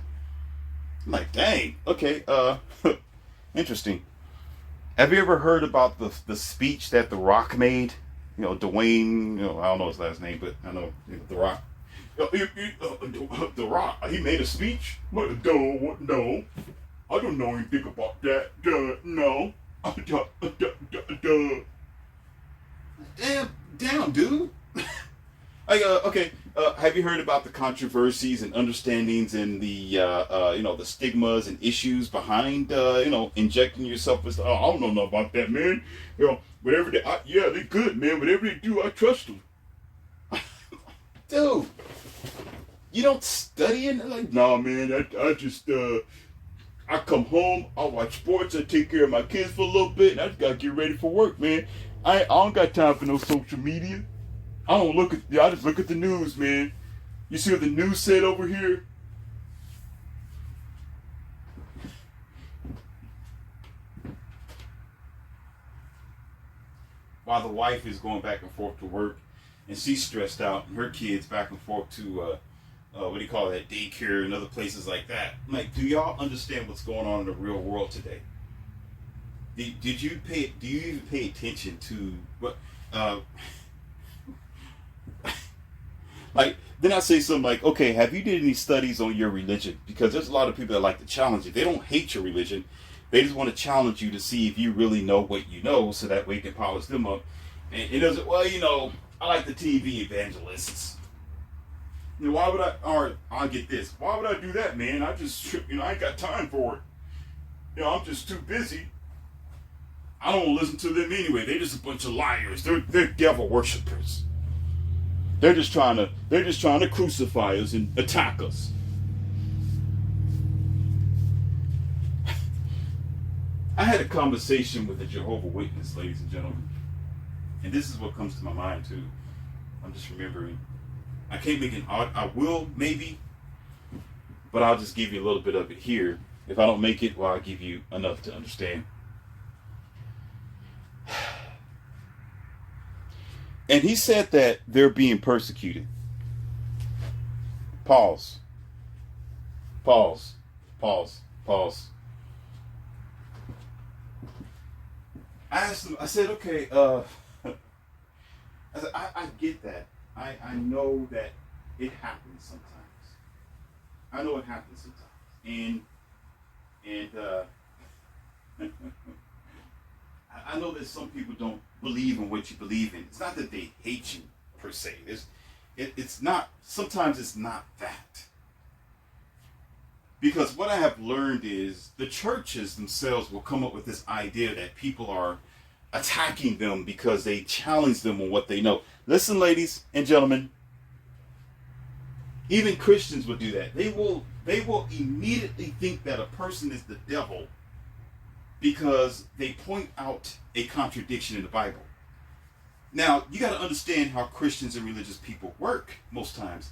I'm like, dang, okay, interesting. Have you ever heard about the speech that The Rock made? You know, Dwayne, you know, I don't know his last name, but I know, you know, The Rock. The Rock, he made a speech? What? No, I don't know anything about that. No. Damn, dude. Okay. Have you heard about the controversies and understandings and the the stigmas and issues behind injecting yourself with? Oh, I don't know nothing about that, man. Whatever yeah, they good, man. Whatever they do, I trust them. Dude, you don't study it? Like, nah, man. I just I come home, I watch sports, I take care of my kids for a little bit, and I just gotta get ready for work, man. I don't got time for no social media. I just look at the news, man. You see what the news said over here? While the wife is going back and forth to work, and she's stressed out, and her kids back and forth to what do you call that, daycare and other places like that. I'm like, do y'all understand what's going on in the real world today? Do you even pay attention to what like, then I say something like, okay, have you did any studies on your religion? Because there's a lot of people that like to challenge you. They don't hate your religion. They just want to challenge you to see if you really know what you know, so that way you can polish them up. And it doesn't, well, I like the TV evangelists. Why would I'll get this. Why would I do that, man? I just, I ain't got time for it. I'm just too busy. I don't listen to them anyway. They're just a bunch of liars. They're devil worshippers. They're just trying to crucify us and attack us. I had a conversation with a Jehovah's Witness, ladies and gentlemen, and this is what comes to my mind too. I'm just remembering. I can't make I will maybe, but I'll just give you a little bit of it here. If I don't make it, well, I'll give you enough to understand. And he said that they're being persecuted. Pause. I asked him, I said, okay, I said, I get that. I know that it happens sometimes. I know it happens sometimes. And I know that some people don't believe in what you believe in. It's not that they hate you per se. It's not. Sometimes it's not that. Because what I have learned is the churches themselves will come up with this idea that people are attacking them because they challenge them on what they know. Listen, ladies and gentlemen, even Christians will do that. They will immediately think that a person is the devil because they point out a contradiction in the Bible. Now, you got to understand how Christians and religious people work most times.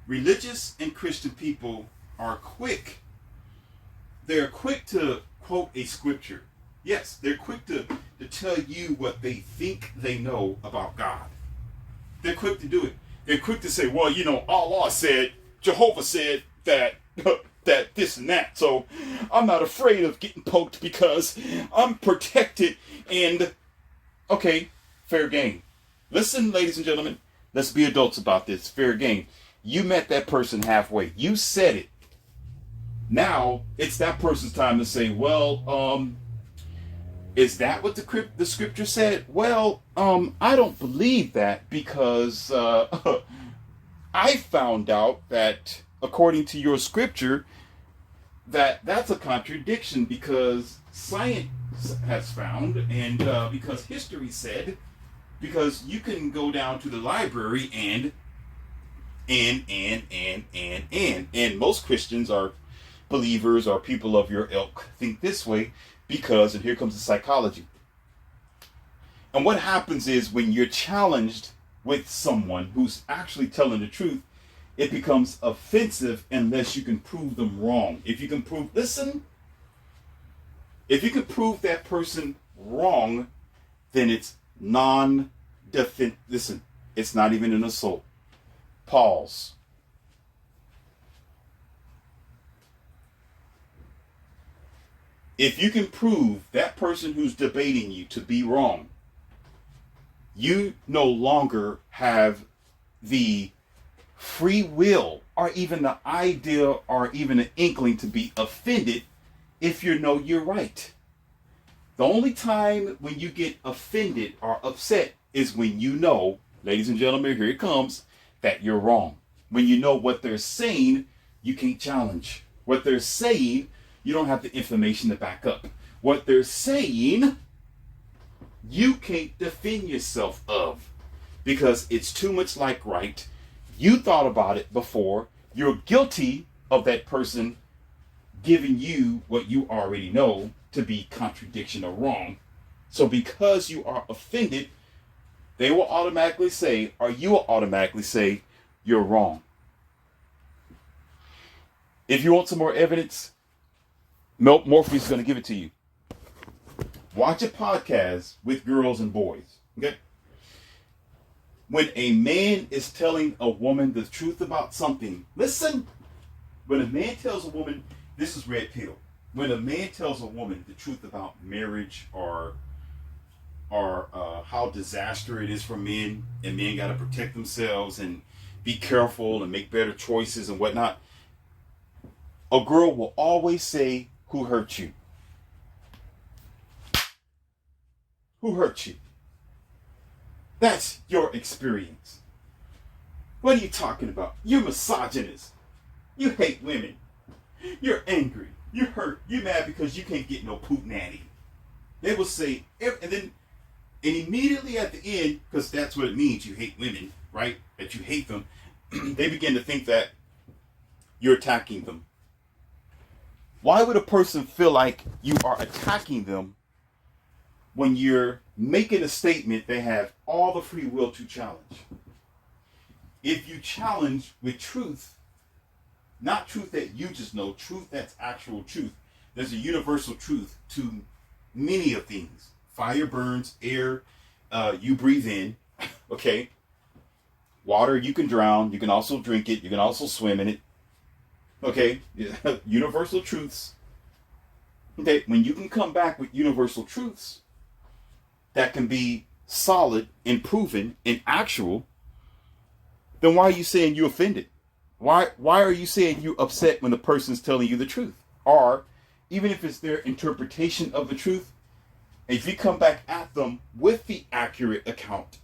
Religious and Christian people are quick. They're quick to quote a scripture. Yes, they're quick to tell you what they think they know about God. They're quick to do it. They're quick to say, well, Allah said, Jehovah said that that this and that. So I'm not afraid of getting poked because I'm protected. And okay, fair game. Listen, ladies and gentlemen, let's be adults about this. Fair game. You met that person halfway. You said it. Now it's that person's time to say, well, is that what the scripture said? Well, I don't believe that because I found out that according to your scripture, that's a contradiction because science has found, and because history said, because you can go down to the library and most Christians are believers or people of your ilk think this way because, and here comes the psychology. And what happens is when you're challenged with someone who's actually telling the truth, it becomes offensive unless you can prove them wrong. If you can prove that person wrong, then it's non-defense. Listen, it's not even an assault. Pause. If you can prove that person who's debating you to be wrong, you no longer have the free will or even the idea or even an inkling to be offended if you know you're right. The only time when you get offended or upset is when you know, ladies and gentlemen, here it comes, that you're wrong. When you know what they're saying, you can't challenge. What they're saying, you don't have the information to back up. What they're saying, you can't defend yourself of because it's too much like right. You thought about it before. You're guilty of that person giving you what you already know to be contradiction or wrong. So because you are offended, they will automatically say, or you will automatically say, you're wrong. If you want some more evidence, Morpheus is going to give it to you. Watch a podcast with girls and boys. Okay? When a man is telling a woman the truth about something, listen. When a man tells a woman, this is red pill. When a man tells a woman the truth about marriage or how disaster it is for men, and men got to protect themselves and be careful and make better choices and whatnot, a girl will always say, who hurt you? Who hurt you? That's your experience. What are you talking about? You're misogynist. You hate women. You're angry. You're hurt. You're mad because you can't get no poop nanny. They will say, and immediately at the end, because that's what it means, you hate women, right? That you hate them, they begin to think that you're attacking them. Why would a person feel like you are attacking them when you're making a statement they have all the free will to challenge? If you challenge with truth, not truth that you just know, truth that's actual truth. There's a universal truth to many of things. Fire burns, air you breathe in, okay? Water you can drown, you can also drink it, you can also swim in it. Okay, universal truths. Okay, when you can come back with universal truths that can be solid and proven and actual, then why are you saying you're offended? Why are you saying you're upset when the person's telling you the truth? Or even if it's their interpretation of the truth, if you come back at them with the accurate account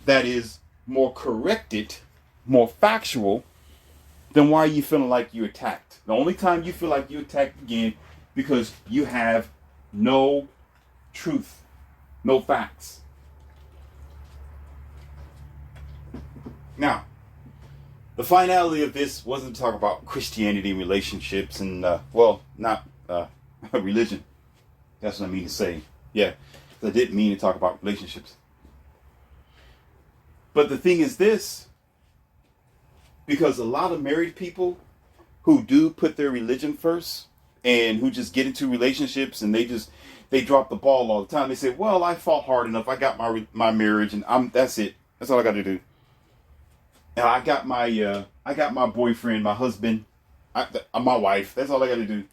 that is more corrected, more factual, then why are you feeling like you attacked? The only time you feel like you attacked again because you have no truth, no facts. Now, the finality of this wasn't to talk about Christianity and relationships and, not religion. That's what I mean to say. Yeah, I didn't mean to talk about relationships. But the thing is this, because a lot of married people who do put their religion first and who just get into relationships and they drop the ball all the time. They say, well, I fought hard enough. I got my marriage and that's it. That's all I got to do. And I got my boyfriend, my husband, my wife. That's all I got to do.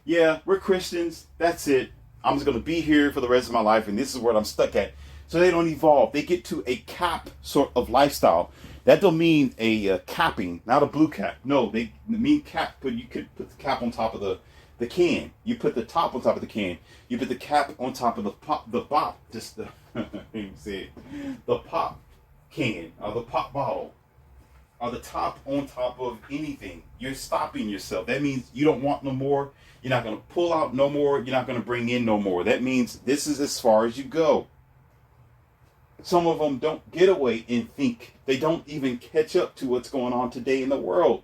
Yeah, we're Christians. That's it. I'm just going to be here for the rest of my life. And this is where I'm stuck at. So they don't evolve. They get to a cap sort of lifestyle. That don't mean a capping, not a blue cap. No, they mean cap. But you could put the cap on top of the can. You put the top on top of the can. You put the cap on top of the pop. Just the the pop can or the pop bottle or the top on top of anything. You're stopping yourself. That means you don't want no more. You're not going to pull out no more. You're not going to bring in no more. That means this is as far as you go. Some of them don't get away and think. They don't even catch up to what's going on today in the world.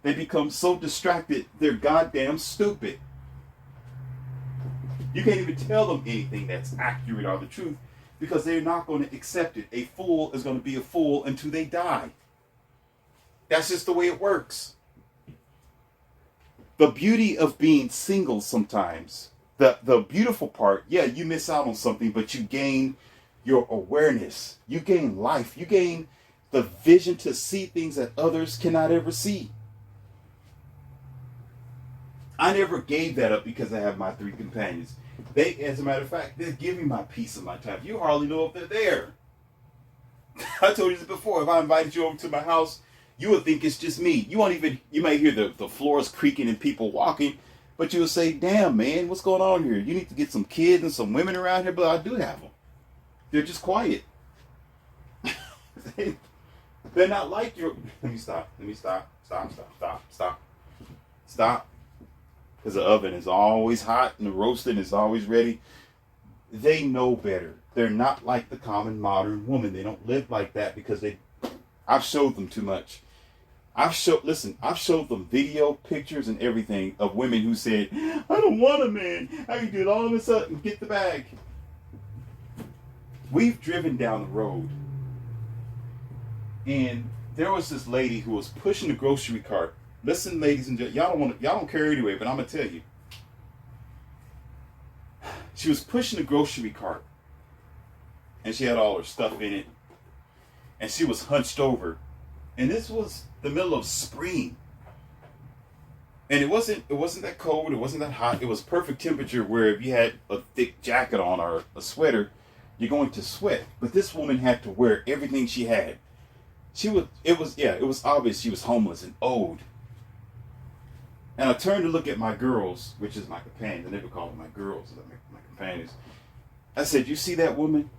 They become so distracted, they're goddamn stupid. You can't even tell them anything that's accurate or the truth because they're not going to accept it. A fool is going to be a fool until they die. That's just the way it works. The beauty of being single sometimes, the beautiful part, yeah, you miss out on something, but you gain your awareness. You gain life. You gain the vision to see things that others cannot ever see. I never gave that up because I have my 3 companions. They, as a matter of fact, they're giving my piece of my time. You hardly know if they're there. I told you this before. If I invited you over to my house, you would think it's just me. You might hear the floors creaking and people walking, but you would say, damn, man, what's going on here? You need to get some kids and some women around here, but I do have them. They're just quiet. They're They're not like your. Let me stop. Stop. Because the oven is always hot and the roasting is always ready. They know better. They're not like the common modern woman. They don't live like that because I've showed them too much. I've showed them video, pictures, and everything of women who said, I don't want a man. I can do it all of a sudden. Get the bag. We've driven down the road, and there was this lady who was pushing the grocery cart. Listen, ladies and gentlemen, y'all don't care anyway, but I'm gonna tell you. She was pushing the grocery cart, and she had all her stuff in it, and she was hunched over, and this was the middle of spring, and it wasn't that cold, it wasn't that hot. It was perfect temperature where if you had a thick jacket on or a sweater, you're going to sweat. But this woman had to wear everything she had. It was obvious she was homeless and old. And I turned to look at my girls, which is my companions. I never call them my girls, my companions. I said, you see that woman?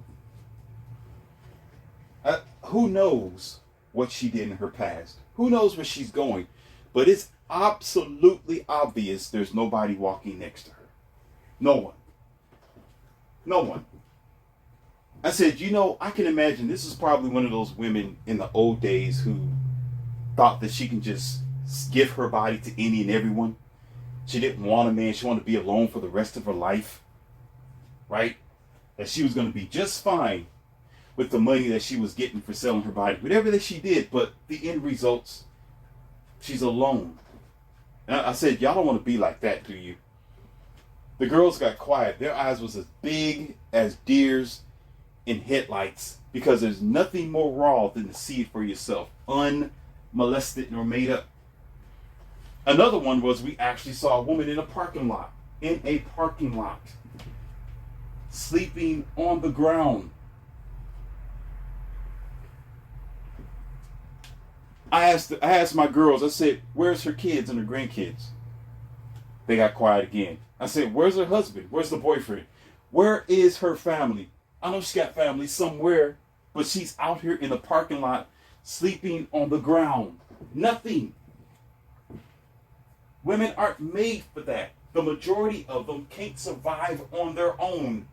Who knows what she did in her past? Who knows where she's going? But it's absolutely obvious there's nobody walking next to her. No one. I said, I can imagine this is probably one of those women in the old days who thought that she can just give her body to any and everyone. She didn't want a man. She wanted to be alone for the rest of her life. Right? That she was going to be just fine with the money that she was getting for selling her body. Whatever that she did, but the end results, she's alone. And I said, y'all don't want to be like that, do you? The girls got quiet. Their eyes was as big as deers in headlights, because there's nothing more raw than to see it for yourself, unmolested nor made up. Another one was we actually saw a woman in a parking lot, sleeping on the ground. I asked my girls, I said, where's her kids and her grandkids? They got quiet again. I said, where's her husband? Where's the boyfriend? Where is her family? I know she got family somewhere, but she's out here in the parking lot sleeping on the ground. Nothing. Women aren't made for that. The majority of them can't survive on their own.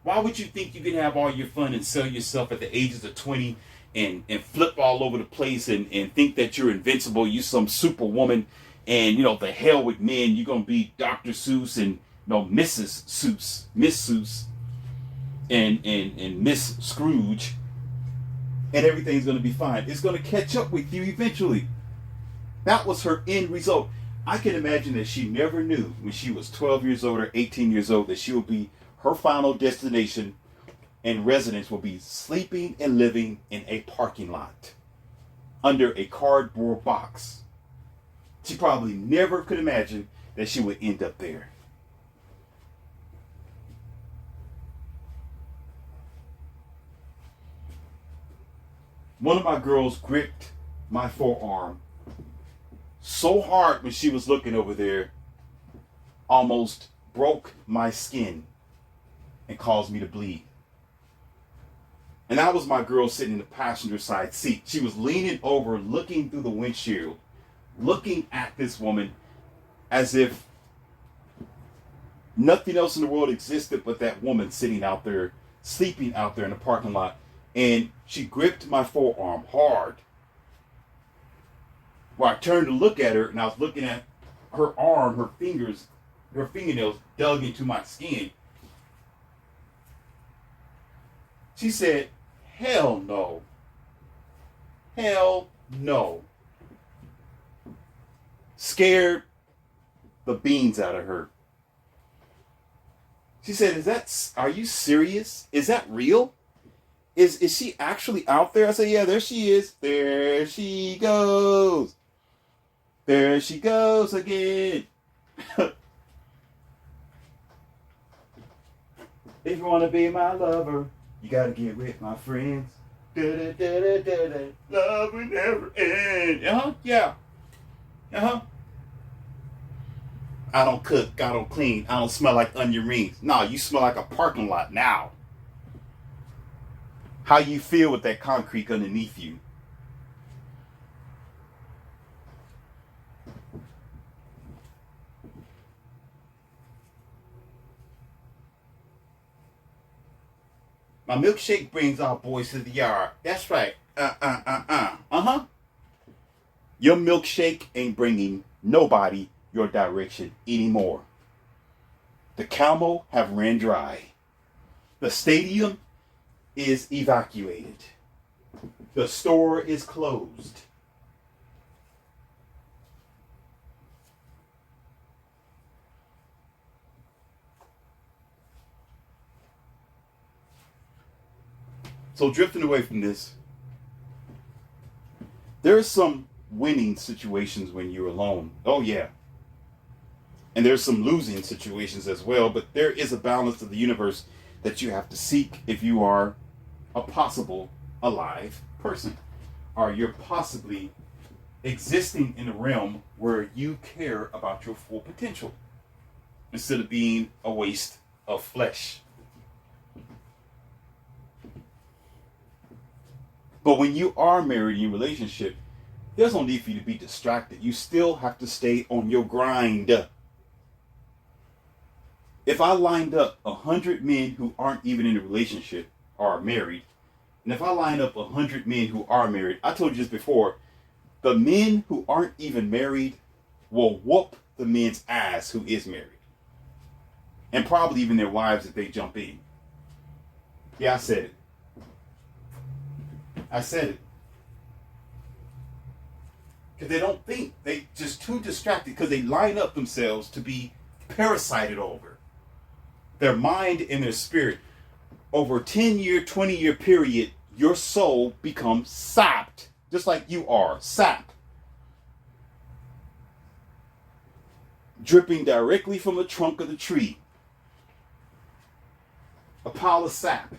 Why would you think you can have all your fun and sell yourself at the ages of 20 and flip all over the place and think that you're invincible, you some superwoman, and the hell with men, you're gonna be Dr. Seuss and Mrs. Seuss, Miss Seuss, and Miss Scrooge, and everything's gonna be fine. It's gonna catch up with you eventually. That was her end result. I can imagine that she never knew when she was 12 years old or 18 years old that she would be her final destination and residence will be sleeping and living in a parking lot under a cardboard box. She probably never could imagine that she would end up there. One of my girls gripped my forearm so hard when she was looking over there, almost broke my skin and caused me to bleed. And that was my girl sitting in the passenger side seat. She was leaning over, looking through the windshield, looking at this woman as if nothing else in the world existed but that woman sitting out there, sleeping out there in the parking lot. And she gripped my forearm hard. Well, I turned to look at her, and I was looking at her arm, her fingernails dug into my skin. She said, hell no. Hell no. Scared the beans out of her. She said, are you serious? Is that real? Is she actually out there? I said, yeah, there she is. There she goes. There she goes again. If you want to be my lover, you got to get with my friends. Da-da-da-da-da-da. Love will never end. Yeah. I don't cook, I don't clean, I don't smell like onion rings. No, you smell like a parking lot now. How you feel with that concrete underneath you? My milkshake brings our boys to the yard. That's right. Uh-huh. Your milkshake ain't bringing nobody your direction anymore. The Calmo have ran dry. The stadium is evacuated. The store is closed. So drifting away from this, there are some winning situations when you're alone. Oh yeah. And there's some losing situations as well, but there is a balance of the universe that you have to seek if you are a possible alive person. Or you're possibly existing in a realm where you care about your full potential instead of being a waste of flesh. But when you are married in a relationship, there's no need for you to be distracted. You still have to stay on your grind. If I lined up 100 men who aren't even in a relationship or are married, and if I line up 100 men who are married, I told you this before, the men who aren't even married will whoop the men's ass who is married. And probably even their wives if they jump in. Yeah, I said it. Because they don't think. They just too distracted because they line up themselves to be parasited over. Their mind and their spirit. Over a 10-year, 20-year period, your soul becomes sapped. Just like you are. Sap. Dripping directly from the trunk of the tree. A pile of sap.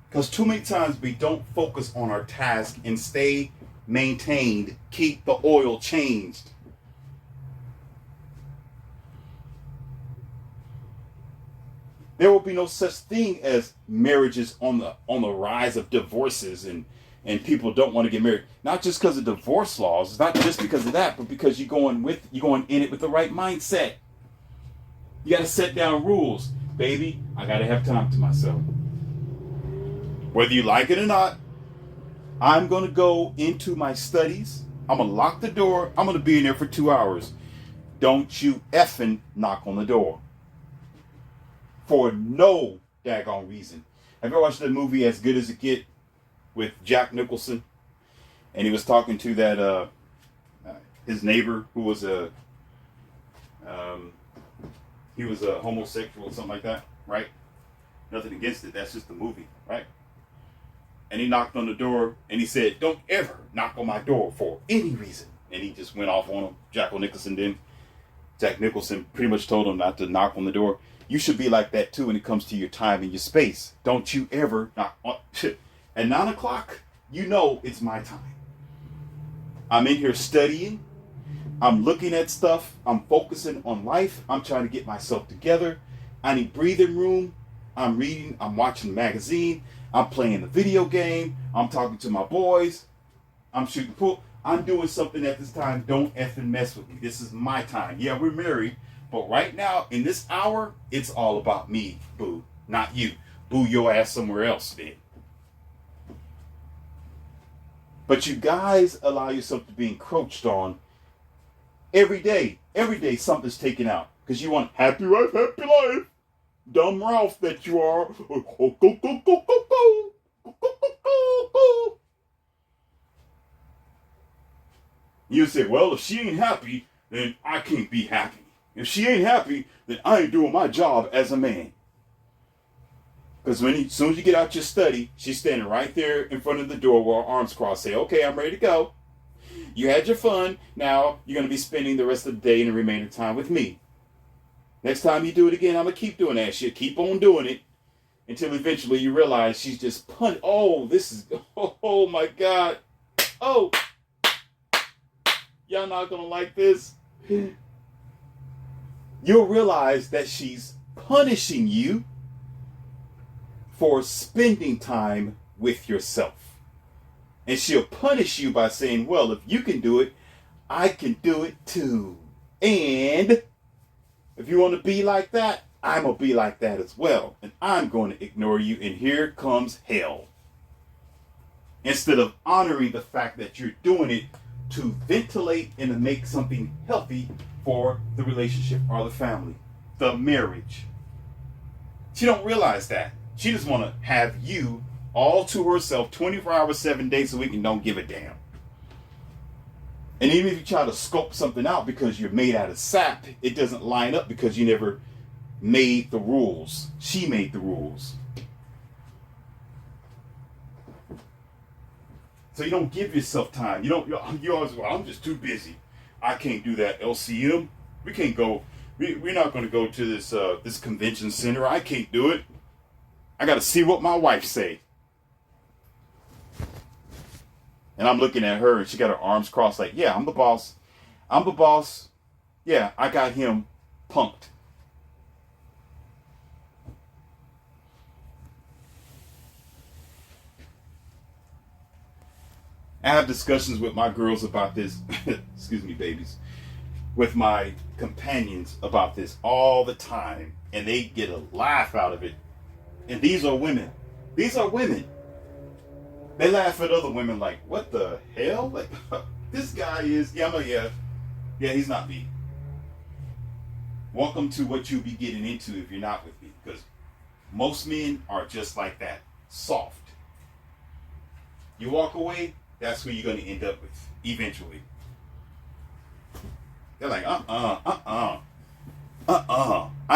Because too many times we don't focus on our task and stay maintained, keep the oil changed. There will be no such thing as marriages on the rise of divorces and people don't want to get married. Not just because of divorce laws, it's not just because of that, but because you're going in it with the right mindset. You got to set down rules. Baby, I got to have time to myself. Whether you like it or not, I'm going to go into my studies. I'm going to lock the door. I'm going to be in there for 2 hours. Don't you effing knock on the door. For no daggone reason. Have you ever watched the movie As Good As It Get with Jack Nicholson? And he was talking to that his neighbor who was a homosexual or something like that, right? Nothing against it. That's just the movie, right? And he knocked on the door and he said, "Don't ever knock on my door for any reason." And he just went off on him. Jack Nicholson pretty much told him not to knock on the door. You should be like that too when it comes to your time and your space. Don't you ever knock on shit. At 9 o'clock, you know it's my time. I'm in here studying. I'm looking at stuff. I'm focusing on life. I'm trying to get myself together. I need breathing room. I'm reading. I'm watching the magazine. I'm playing the video game. I'm talking to my boys. I'm shooting pool. I'm doing something at this time. Don't effing mess with me. This is my time. Yeah, we're married. But right now, in this hour, it's all about me, boo. Not you. Boo your ass somewhere else, man. But you guys allow yourself to be encroached on every day. Every day something's taken out. Because you want happy wife, happy life. Dumb Ralph that you are. You say, well, if she ain't happy, then I can't be happy. If she ain't happy, then I ain't doing my job as a man. Because as soon as you get out your study, she's standing right there in front of the door with her arms crossed. Say, okay, I'm ready to go. You had your fun. Now you're going to be spending the rest of the day and the remaining time with me. Next time you do it again, I'm going to keep doing that shit. Keep on doing it until eventually you realize she's just oh my God. Oh, y'all not going to like this. You'll realize that she's punishing you for spending time with yourself. And she'll punish you by saying, well, if you can do it, I can do it too. And if you want to be like that, I'm going to be like that as well. And I'm going to ignore you. And here comes hell. Instead of honoring the fact that you're doing it to ventilate and to make something healthy for the relationship or the family, the marriage. She don't realize that. She just want to have you all to herself 24 hours, 7 days a week and don't give a damn. And even if you try to scope something out because you're made out of sap, it doesn't line up because you never made the rules. She made the rules. So you don't give yourself time. You always, well, I'm just too busy. I can't do that LCM. We can't go. We're not going to go to this convention center. I can't do it. I got to see what my wife say. And I'm looking at her and she got her arms crossed like, yeah, I'm the boss. I'm the boss. Yeah, I got him punked. I have discussions with my girls about this. Excuse me, babies. With my companions about this all the time. And they get a laugh out of it. And these are women. These are women. They laugh at other women like, what the hell? Like, this guy is, yeah, he's not me. Welcome to what you'll be getting into if you're not with me. Because most men are just like that. Soft. You walk away, that's who you're going to end up with, eventually. They're like, I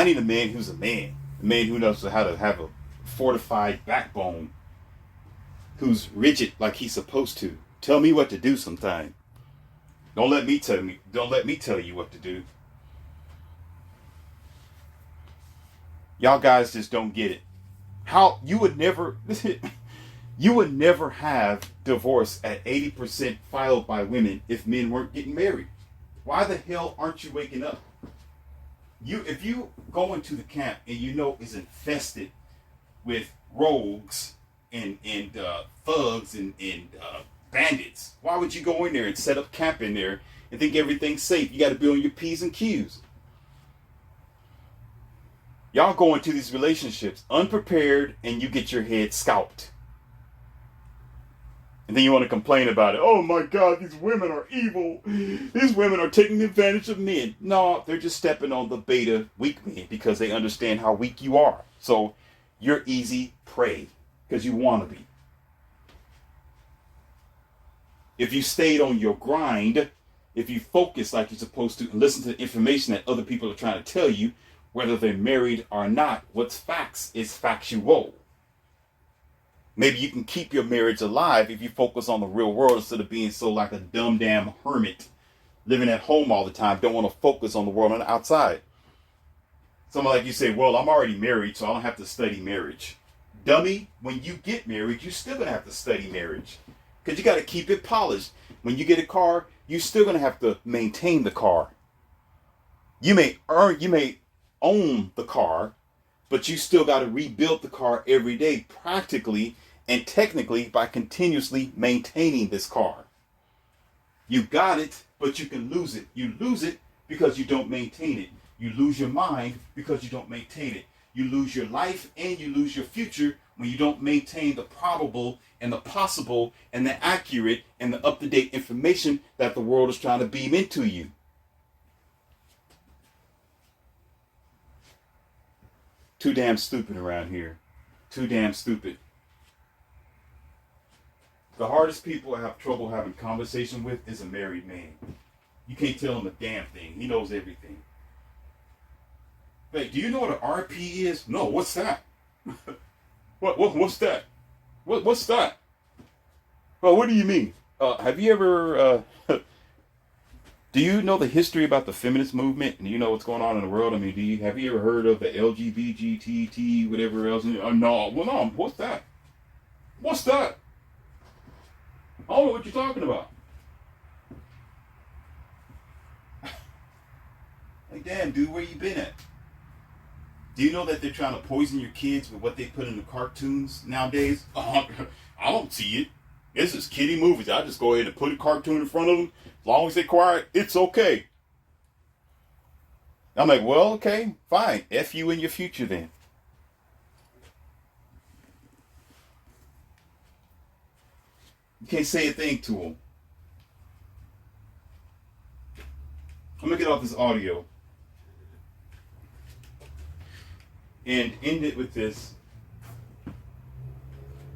need a man who's a man. A man who knows how to have a fortified backbone. Who's rigid like he's supposed to. Tell me what to do sometime. Don't let me tell you what to do. Y'all guys just don't get it. How you would never have divorce at 80% filed by women if men weren't getting married. Why the hell aren't you waking up? If you go into the camp and you know it's infested with rogues and thugs and bandits, why would you go in there and set up camp in there and think everything's safe? You got to be on your P's and Q's. Y'all go into these relationships unprepared and you get your head scalped. And then you want to complain about it. Oh my God, these women are evil. These women are taking advantage of men. No, they're just stepping on the beta weak men because they understand how weak you are. So you're easy prey because you want to be. If you stayed on your grind, if you focus like you're supposed to and listen to the information that other people are trying to tell you, whether they're married or not, what's facts is factual. Maybe you can keep your marriage alive if you focus on the real world instead of being so like a dumb damn hermit living at home all the time. Don't want to focus on the world on the outside. Someone like you say, well, I'm already married, so I don't have to study marriage. Dummy, when you get married, you're still going to have to study marriage. Because you got to keep it polished. When you get a car, you're still going to have to maintain the car. You may own the car, but you still got to rebuild the car every day, practically and technically, by continuously maintaining this car. You got it, but you can lose it. You lose it because you don't maintain it. You lose your mind because you don't maintain it. You lose your life and you lose your future when you don't maintain the probable and the possible and the accurate and the up-to-date information that the world is trying to beam into you. Too damn stupid around here. Too damn stupid. The hardest people I have trouble having conversation with is a married man. You can't tell him a damn thing. He knows everything. Hey, do you know what an RP is? No, what's that? What's that? What's that? Well, what do you mean? Have you ever do you know the history about the feminist movement? And you know what's going on in the world? I mean, have you ever heard of the LGBTT, whatever else? No. Well, no. What's that? What's that? I don't know what you're talking about. Like, damn, dude, where you been at? Do you know that they're trying to poison your kids with what they put in the cartoons nowadays? I don't see it. This is kiddie movies. I just go ahead and put a cartoon in front of them. As long as they're quiet, it's okay. I'm like, well, okay, fine. F you in your future then. You can't say a thing to them. I'm going to get off this audio and end it with this,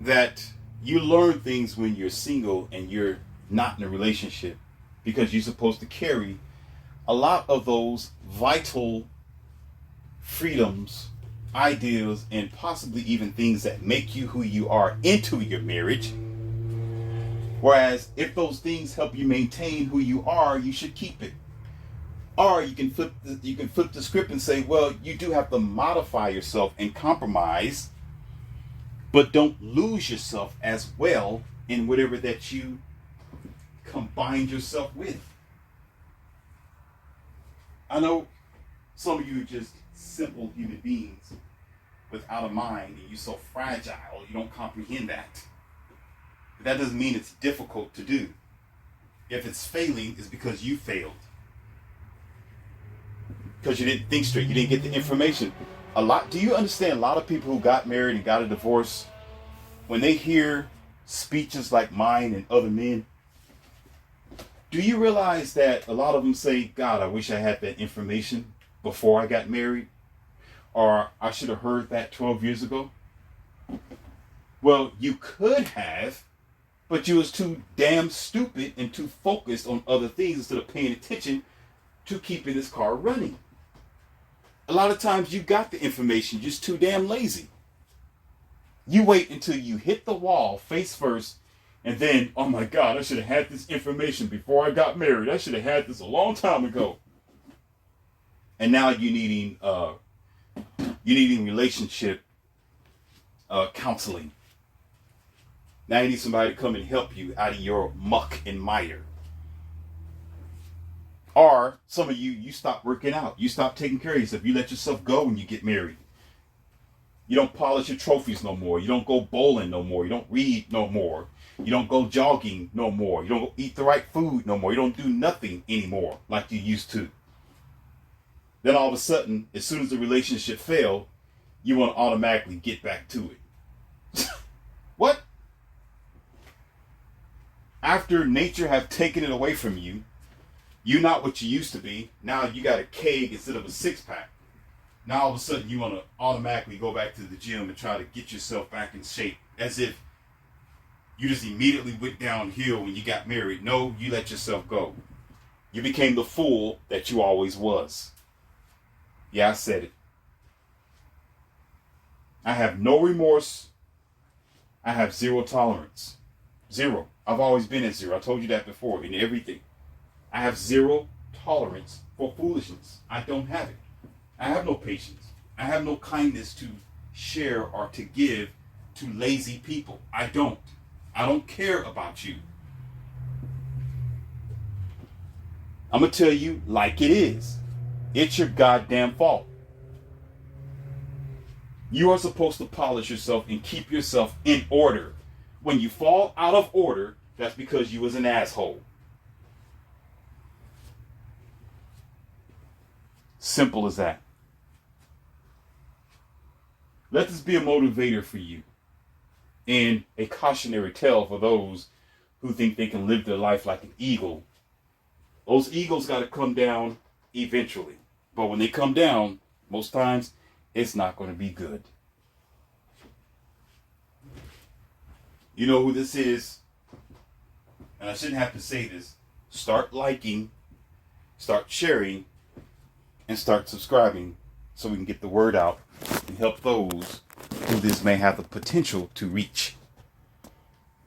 that you learn things when you're single and you're not in a relationship, because you're supposed to carry a lot of those vital freedoms, ideals, and possibly even things that make you who you are into your marriage. Whereas if those things help you maintain who you are, you should keep it. Or you can flip the script and say, well, you do have to modify yourself and compromise, but don't lose yourself as well in whatever that you combine yourself with. I know some of you are just simple human beings without a mind, and you're so fragile, you don't comprehend that. But that doesn't mean it's difficult to do. If it's failing, it's because you failed. Because you didn't think straight, you didn't get the information. Do you understand a lot of people who got married and got a divorce, when they hear speeches like mine and other men, do you realize that a lot of them say, God, I wish I had that information before I got married? Or I should have heard that 12 years ago? Well, you could have, but you was too damn stupid and too focused on other things instead of paying attention to keeping this car running. A lot of times you got the information, you're just too damn lazy. You wait until you hit the wall face first, and then, oh my God, I should have had this information before I got married. I should have had this a long time ago. And now you're needing relationship counseling. Now you need somebody to come and help you out of your muck and mire. Or some of you stop working out. You stop taking care of yourself. You let yourself go when you get married. You don't polish your trophies no more. You don't go bowling no more. You don't read no more. You don't go jogging no more. You don't eat the right food no more. You don't do nothing anymore like you used to. Then all of a sudden, as soon as the relationship failed, you want to automatically get back to it. What? After nature have taken it away from you, you're not what you used to be. Now you got a keg instead of a six-pack. Now all of a sudden you want to automatically go back to the gym and try to get yourself back in shape, as if you just immediately went downhill when you got married. No, you let yourself go. You became the fool that you always was. Yeah, I said it. I have no remorse. I have zero tolerance. Zero. I've always been at zero. I told you that before in everything. I have zero tolerance for foolishness. I don't have it. I have no patience. I have no kindness to share or to give to lazy people. I don't. I don't care about you. I'm going to tell you like it is. It's your goddamn fault. You are supposed to polish yourself and keep yourself in order. When you fall out of order, that's because you was an asshole. Simple as that. Let this be a motivator for you and a cautionary tale for those who think they can live their life like an eagle. Those eagles got to come down eventually. But when they come down, most times, it's not going to be good. You know who this is? And I shouldn't have to say this. Start liking, start sharing, and start subscribing so we can get the word out and help those who this may have the potential to reach.